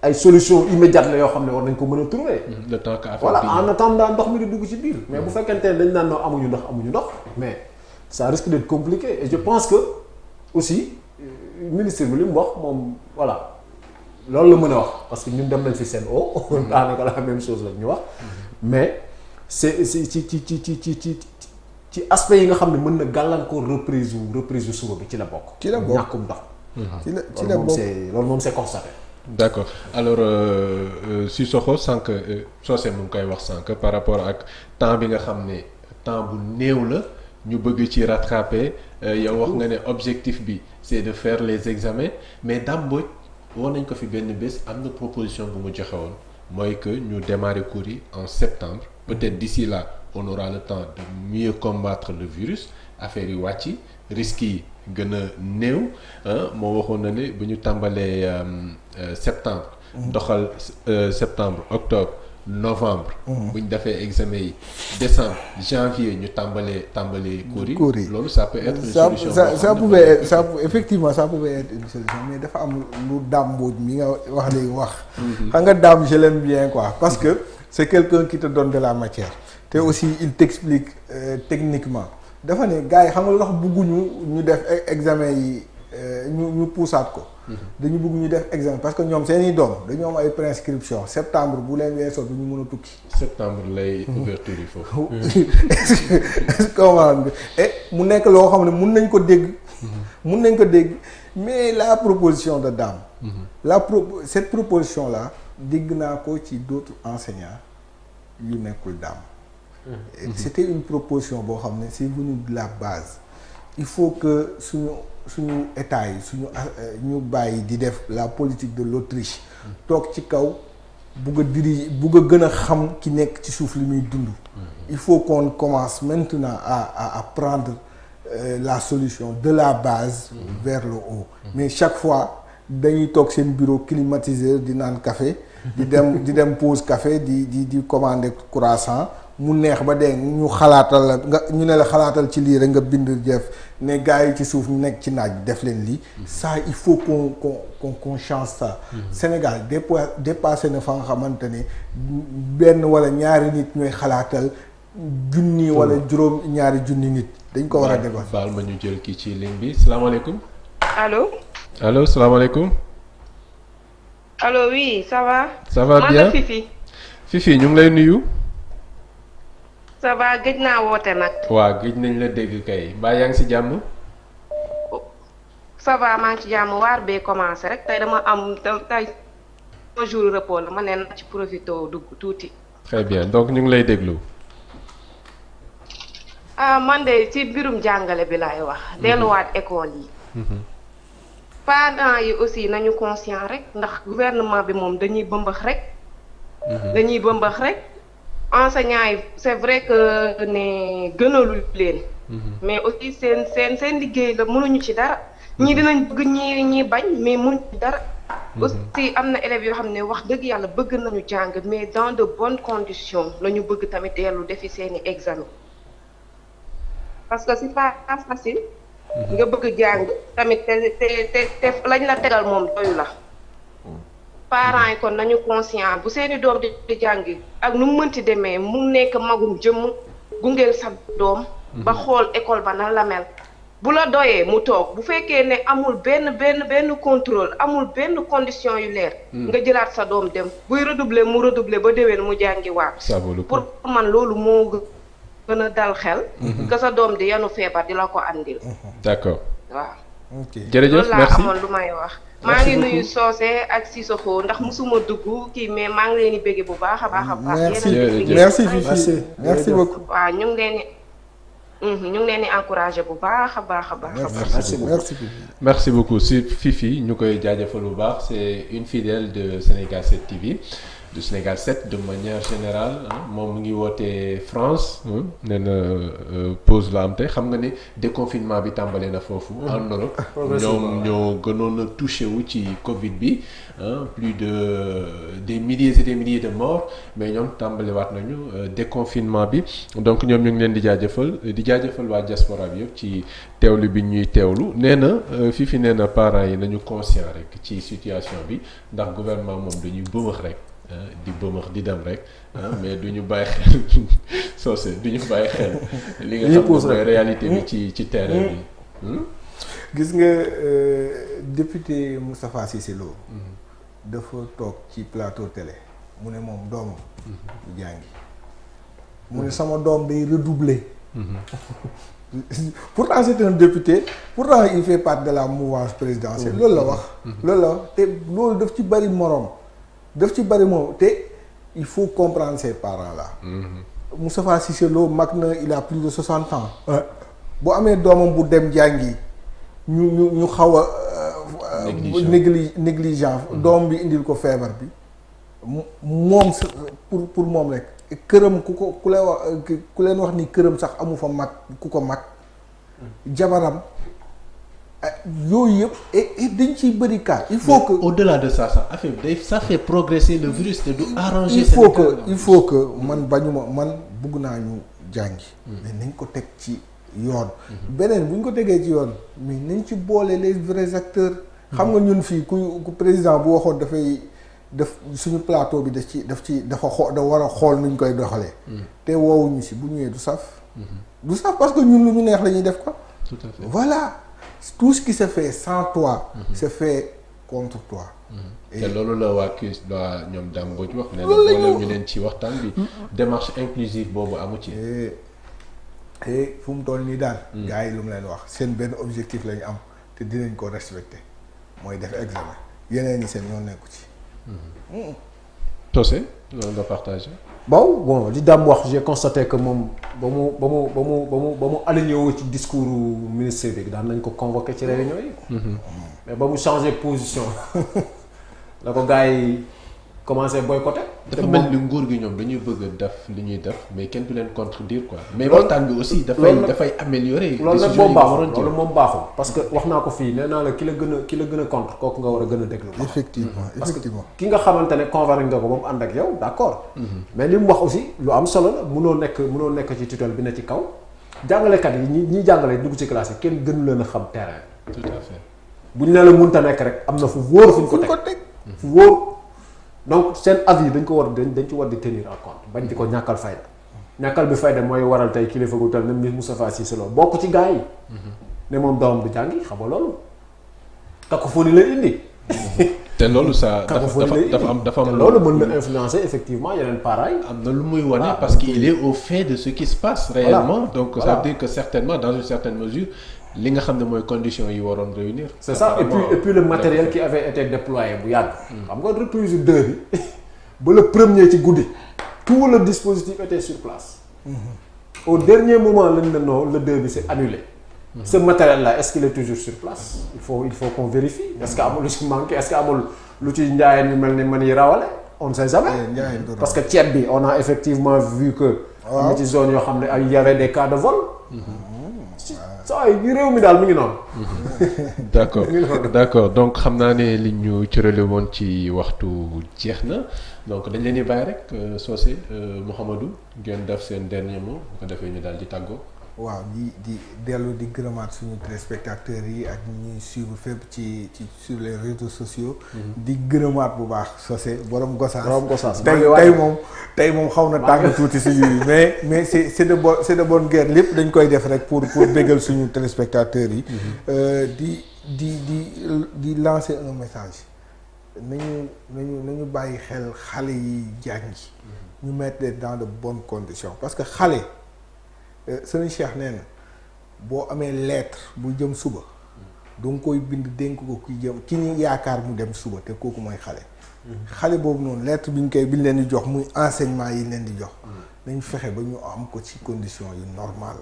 ay solution immédiate la yoo xam ne war nañ ko mën a trouver. le temps que voilà en attendant ndox mi di dugg ci biir. mais bu fekkente ne dañ naan noo amuñu ndox mais ça risque d'être compliqué et je pense que aussi ministre bi li mu wax moom voilà loolu la mën a wax parce que ñun dem nañ fi Sen'Eau daanaka la même chose la ñu wax mais c'est ci aspect yi nga xam ne mën na gàllankoor reprise suba bi ci la bokk. ci la bokk ñàkkum ndox. ci la bokk loolu moom c'est constaté. d'accord alors Cissokho sànq Socé mu ngi koy wax sànq par rapport ak temps bi nga xam ne temps bu néew la ñu bëgg ci rattraper yow wax nga ne objectif bi c'est de faire les examens mais Dame Mbodj woon nañ ko fi benn bés am na proposition bu mu joxe woon mooy que ñu démarrer cours yi en septembre peut-être d'ici là on aura le temps de mieux combattre le virus affaire yi wàcc risques yi gën a néew moo waxoon na ne bu ñu tàmbalee septembre doxal septembre octobre novembre bu ñu defee examen yi décembre janvier ñu tàmbalee cours yi loolu ça peut être une solution effectivement ça pouvait être une solution mais dafa am lu Dame Mbodj mi nga wax léegi wax xam nga Dame je l'aime bien quoi parce que c'est quelqu'un qui te donne de la matière te aussi il t'explique techniquement dafa ne gars yi xam nga lu tax bëgguñu ñu def examen yi ñu puusaat ko dañu bëgg ñu def examen parce que ñoom seeni doom dañu am ay prescription septembre bu leen weesoo du ñu mën a tukki septembre lay ouverture yi foofu comment et mu nekk loo xam ne mun nañ ko dégg mais la proposition de Dame cette proposition là dégg naa ko ci d'autres enseignants yu nekkul Dame c'était une proposition boo xam ne c'est venu de la base il faut que suñu état yi ñu bàyyi di def la politique de l'autruche toog ci kaw bugg a diriger bugg a gën a xam ki nekk ci suuf li muy dund il faut qu'on commence maintenant à prendre la solution de la base vers le haut mais chaque fois dañuy toog seen bureau climatiseur di naan café di dem pause café di commander croissant mu neex ba dee ñu xalaatal la nga ñu ne la xalaatal ci lii rek nga bind def ne gars yi ci suuf ñu nekk ci naaj bi def leen lii ça il faut qu'on change ça Sénégal dépassé na fa nga xamante ne benn wala ñaari nit ñooy xalaatal junni wala juróom ñaari junni nit dañ ko war a débat baal ma ñu jël kii ci ligne bi salaamaaleykum allo salaamaaleykum allo oui ça va bien man la Fifi ñu ngi lay nuyu ça va gëj naa woote nag. waaw gëj nañ la dégg kay mbaa yaa ngi ci jàmm. ça va maa ngi ci jàmm waar bee commencé rek tey dama am tey jour repos la ma ne na ci profité dugg tuuti. très bien donc ñu ngi lay déglu. man de ci mbirum jàngale bi laay wax. delluwaat école yi. parents yi aussi nañu conscient rek ndax gouvernement bi moom dañuy bëmbax rek. enseignants yi c'est vrai que ne gënalul leen mais aussi seen liggéey la mënuñu ci dara ñii dinañ bëgg ñi bañ mais mënuñu ci dara aussi am na élèves yoo xam ne wax dëgg yàlla bëgg nañu jàng mais dans de bonnes conditions la ñu bëgg tamit dellu defi seeni examen parce que c'est pas facile nga bëgg jàng tamit te lañ la tegal moom doyu la parents yi kon nañu conscient bu seeni doom di jàngi ak nu mu mënti demee mu nekk magum jëmm gungeel sa doom ba xool école ba na la mel bu la doyee mu toog bu fekkee ne amul benn contrôle amul benn condition yu leer nga jëlaat sa doom dem buy redoubler mu redoubler ba déwén mu jàngi waat pour man loolu moo gën a dal xel que sa doom di yanu feebar di la ko andil d'accord waaw jërëjëf loolu laa merci amoon lu may wax maa ngi nuyu Socé ak Sissoko ndax musuma dugg kii mais maa ngi leen di bëgg bu baax a baax a baax merci Fifi merci beaucoup waaw ñu ngi leen di encouragé bu baax a baax a baax merci beaucoup si Fifi ñu koy jaajëfal bu baax c'est une fidèle de Sénégal 7 TV du Sénégal 7 de manière générale moom mu ngi wootee France nee na pause la am tey xam nga ne déconfinement bi tàmbale na foofu en Europe ñoom ñoo gënoon a touché wu ci Covid bi plus de des milliers et des milliers de morts mais ñoom tàmbalewaat nañu déconfinement bi donc ñoom ñu ngi leen di jaajëfal waa diaspora bi yëpp ci teewlu bi ñuy teewlu nee na Fifi nee na parents yi nañu conscient rek ci situation bi ndax gouvernement moom dañuy bëmax rek di bëmax di dem rek mais du ñu bàyyi xel Socé du ñu bàyyi xel li nga xam ne mooy réalité bi ci terrain bi gis nga député Moustapha Cissé Lo dafa toog ci plateau télé mu ne moom doomam du jàngi mu ne sama doom day redoubler pourtant c'est un député pourtant il fait partie de la mouvance présidentielle loolu la wax te loolu daf ci bari moroom te il faut comprendre ces parents là Moustapha Cissé Lo mag na il a plus de 60 ans bu amee doomam bu dem jàngi ñu xaw a négligent doom bi indil ko feebar bi moom pour moom rek këram ku leen wax ni këram sax amu fa mag ku ko mag jabaram yooyu yëpp et dañ ciy bëri cas il faut que au-delà de ça sax affaire bi ça fait progresser le virus te du arranger il faut que man bëgg naa ñu jàngi mais nañ ko teg ci yoon beneen bu ñu ko tegee ci yoon mais nañ ci boole les vrais acteurs xam nga ñun fii ku président bu waxoon dafay def suñu plateau bi dafa war a xool nuñ koy doxalee te woowuñu si bu ñëwee du saf parce que ñun lu ñu neex la ñuy def quoi tout à fait voilà tout ce qui se fait sans toi se fait contre toi te loolu la waa ñoom Dame Mbodj wax ne la boole ñu leen ci waxtaan bi démarche inclusive boobu amu ci et fu mu toll nii daal gars yi lu mu leen wax seen benn objectif la ñu am te dinañ ko respecter mooy def examen yeneen ñi seen yoon nekku ci Socé loolu nga partagé bon li Dame wax j'ai constaté que moom ba mu aligné woo ci discours ministre bi daan nañ ko convoqué ci réunion yi mais ba mu changé position la ko gars yi commencé boycotté. dafa mel ni nguur gi ñoom dañuy bëgg a def li ñuy def mais kenn du leen contredire quoi. mais waxtaan bi aussi dafay améliorer. loolu nag moom baaxul loolu moom baaxul parce que wax naa ko fii nee naa la ki la gën a contre kooku nga war a gën a déglu. effectivement parce que ki nga xamante ne convaincre nga ko ba mu ànd ak yow d'accord. mais li mu wax aussi lu am solo la munoo nekk ci tutelle bi ne ci kaw jàngalekat yi ñi jàngale dugg ci classe yi kenn gënu leen a xam terrain. tout à fait bu ñu nee la mënta nekk rek am na fu wóor fu ñu ko teg fu wóor. donc seen avis dañ ci war di tenir en compte bañ di ko ñàkkal fayda mooy waral tey kilifa gu tal ne Moustapha Cissé Lo bokk ci gars yi ne moom doomam du jàngi xam nga loolu cacophonie lay indi te loolu ça dafa am loolu mën na influencer effectivement yeneen parents yi am na lu muy wane parce qu'il est au fait de ce qui se passe réellement donc ça veut dire que certainement dans une certaine mesure li nga xam ne mooy conditions yi waroon réunir. c'est ça et puis le matériel qui avait été déployé bu yàgg. xam nga reprise 2 bi ba le premier ci guddi tout le dispositif était sur place. Au dernier moment lañ ne non le 2 bi c'est annulé. Ce matériel là est-ce qu'il est toujours sur place. il faut qu'on vérifie. est-ce que amul lu ci manqué est-ce que amul lu ci njaayeen yu mel ni man yi rawale on ne sait jamais. parce que ceeb bi on a effectivement vu que. am na ci zone yoo xam ne il y avait des cas de vol. saa yi réew mi daal mi ngi noonu. d'accord donc xam naa ne li ñu cërale woon ci waxtu jeex na donc dañ leen di bàyyi rek Socé Mouhamadou ngeen def seen dernier mot bu ko defee ñu daal di tàggoo. waaw di dellu di gërëmaat suñu téléspectateurs yi ak ñuy suivre fépp ci sur les réseaux sociaux. di gërëmaat bu baax Socé borom Gossas. tey moom xaw na tàng tuuti si yooyu mais c'est de bonne guerre lépp dañ koy def rek pour bégal suñu téléspectateurs yi. di lancer un message nañu bàyyi xel xale yi jàngi. ñu mettre dans de bonnes conditions parce que xale. Sëriñ Cheikh nee na boo amee lettre bu jëm suba danga koy bind dénk ko ki ñu yaakaar mu dem suba te kooku mooy xale. xale boobu noonu lettre bi ñu leen di jox muy enseignement yi leen di jox. nañ fexe ba ñu am ko ci condition yu normal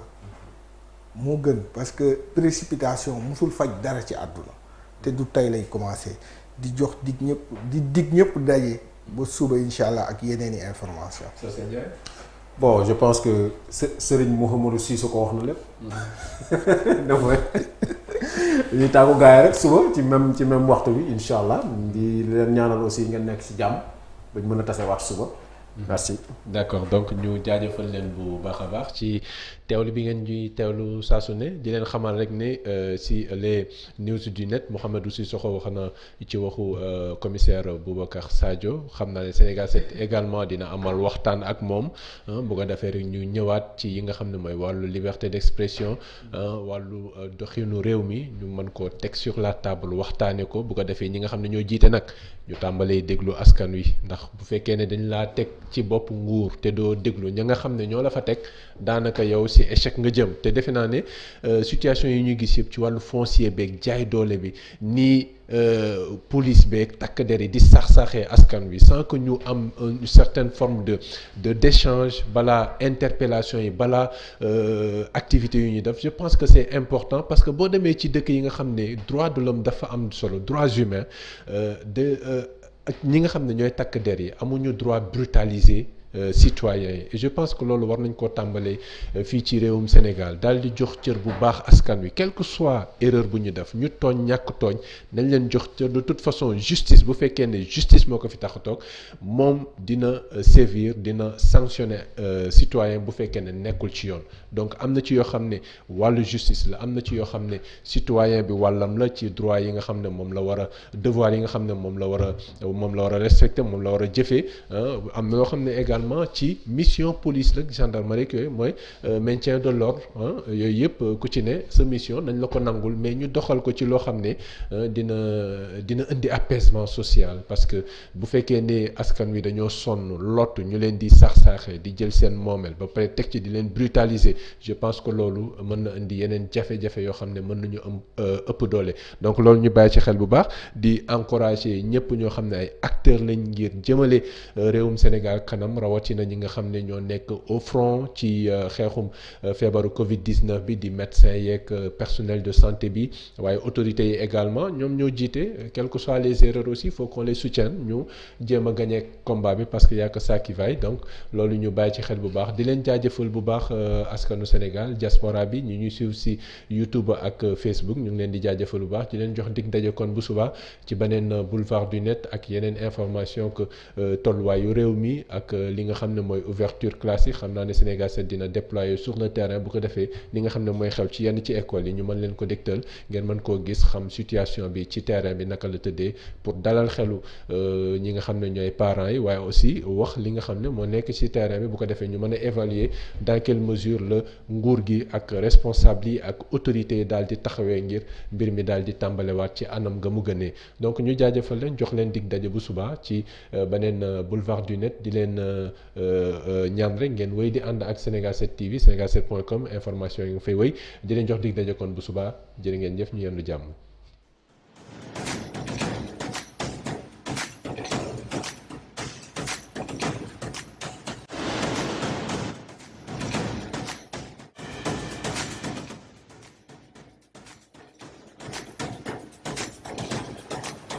moo gën parce que précipitation musul faj dara ci àdduna te du tey lay commencer di jox dig ñëpp daje ba suba incha allah ak yeneeni information. bon je pense que Serigne Mouhamadou Cissé ko wax na lépp. dafa ñuy tàggu gars yi rek suba ci même waxtu bi incha allah di leen ñaanal aussi ngeen nekk ci jàmm bañ mën a tasewaat suba. merci. d'accord donc ñu jaajëfal leen bu baax a baax ci teewlu bi ngeen ñuy teewlu saa su ne di leen xamal rek ne si les news du net Mouhamadou Cissokho wax na ci waxu commissaire Boubacar Sadio xam naa ne Sénégal 7 également dina amal waxtaan ak moom bu ko defee rek ñu ñëwaat ci yi nga xam ne mooy wàllu liberté d'expression wàllu doxinu réew mi ñu mën koo teg sur la table waxtaane ko bu ko defee ñi nga xam ne ñoo jiite nag ñu tàmbalee déglu askan wi ndax bu fekkee ne dañ laa teg ci bopp nguur te doo déglu ña nga xam ne ñoo la fa teg daanaka yow ci échec nga jëm te defe naa ne situation yi ñu gis yëpp ci wàllu foncier beeg jaay doole bi nii police beeg takk der yi di sax-saxee askan wi sans que ñu am une certaine forme de d'échange balaa interpellation yi balaa activités yu ñuy def je pense que c'est important parce que boo demee ci dëkk yi nga xam ne droit de l'homme dafa am solo droits humains ak ñi nga xam ne ñooy takk der yi amuñu droit brutaliser citoyens yi et je pense que loolu war nañ koo tàmbalee fii ci réewum Sénégal daal di jox cër bu baax askan wi quelle que soit erreur bu ñu def ñu tooñ ñàkk tooñ nañ leen jox cër de toute façon justice bu fekkee ne justice moo ko fi tax a toog moom dina sévir dina sanctionner citoyen bu fekkee ne nekkul ci yoon donc am na ci yoo xam ne wàllu justice la am na ci yoo xam ne citoyen bi wàllam la ci droit yi nga xam ne moom la war a devoir yi nga xam ne moom la war a respecter moom la war a jëfee am na yoo xam ne également ci mission police la gendarmerie yooyu mooy maintien de l'ordre yooyu yëpp ku ci ne sa mission nañ la ko nangul mais ñu doxal ko ci loo xam ne dina indi apaisement social parce que bu fekkee ne askan wi dañoo sonn lott ñu leen di saax-saaxee di jël seen moomeel ba pare teg ci di leen brutaliser je pense que loolu mën na indi yeneen jafe-jafe yoo xam ne mën nañu am ëpp doole donc loolu ñu bàyyi ci xel bu baax di encourager ñëpp ñoo xam ne ay acteurs lañ ngir jëmale réewum Sénégal kanam rawatina ñi nga xam ne ñoo nekk au front ci xeexum feebaru Covid-19 bi di médecins yeeg personnel de santé bi waaye autorités yi également ñoom ñoo jiite quelles que soient les erreurs aussi il faut qu'on les soutienne ñu jéem a gagner combat bi parce que y a que ça qui vaille donc loolu ñu bàyyi ci xel bu baax di leen jaajëfal bu baax askanu Sénégal diaspora bi ñu ñuy suivre si YouTube ak Facebook ñu ngi leen di jaajëfal bu baax di leen jox dig daje kon bu subaa ci beneen boulevard du net ak yeneen information que tolluwaayu réew mi ak li nga xam ne mooy ouverture classe yi xam naa ne Sénégal 7 dina déployer sur le terrain bu ko defee li nga xam ne mooy xew ci yenn ci école yi ñu mën leen ko dégtal ngeen mën koo gis xam situation bi ci terrain bi naka la tëddee pour dalal xelu ñi nga xam ne ñooy parents yi waaye aussi wax li nga xam ne moo nekk ci terrain bi bu ko defee ñu mën a évaluer dans quelle mesure la nguur gi ak responsable yi ak autorités yi daal di taxawee ngir mbir mi daal di tàmbalewaat ci anam nga mu gënee donc ñu jaajëfal leen jox leen dig daje bu subaa ci beneen boulevard du net di leen ñaan rek ngeen wéy di ànd ak Sénégal 7 TV Sénégal 7.com information yi nga fay wéy di leen jox dig daje kon bu subaa jërë ngeen jëf ñu yendu jàmm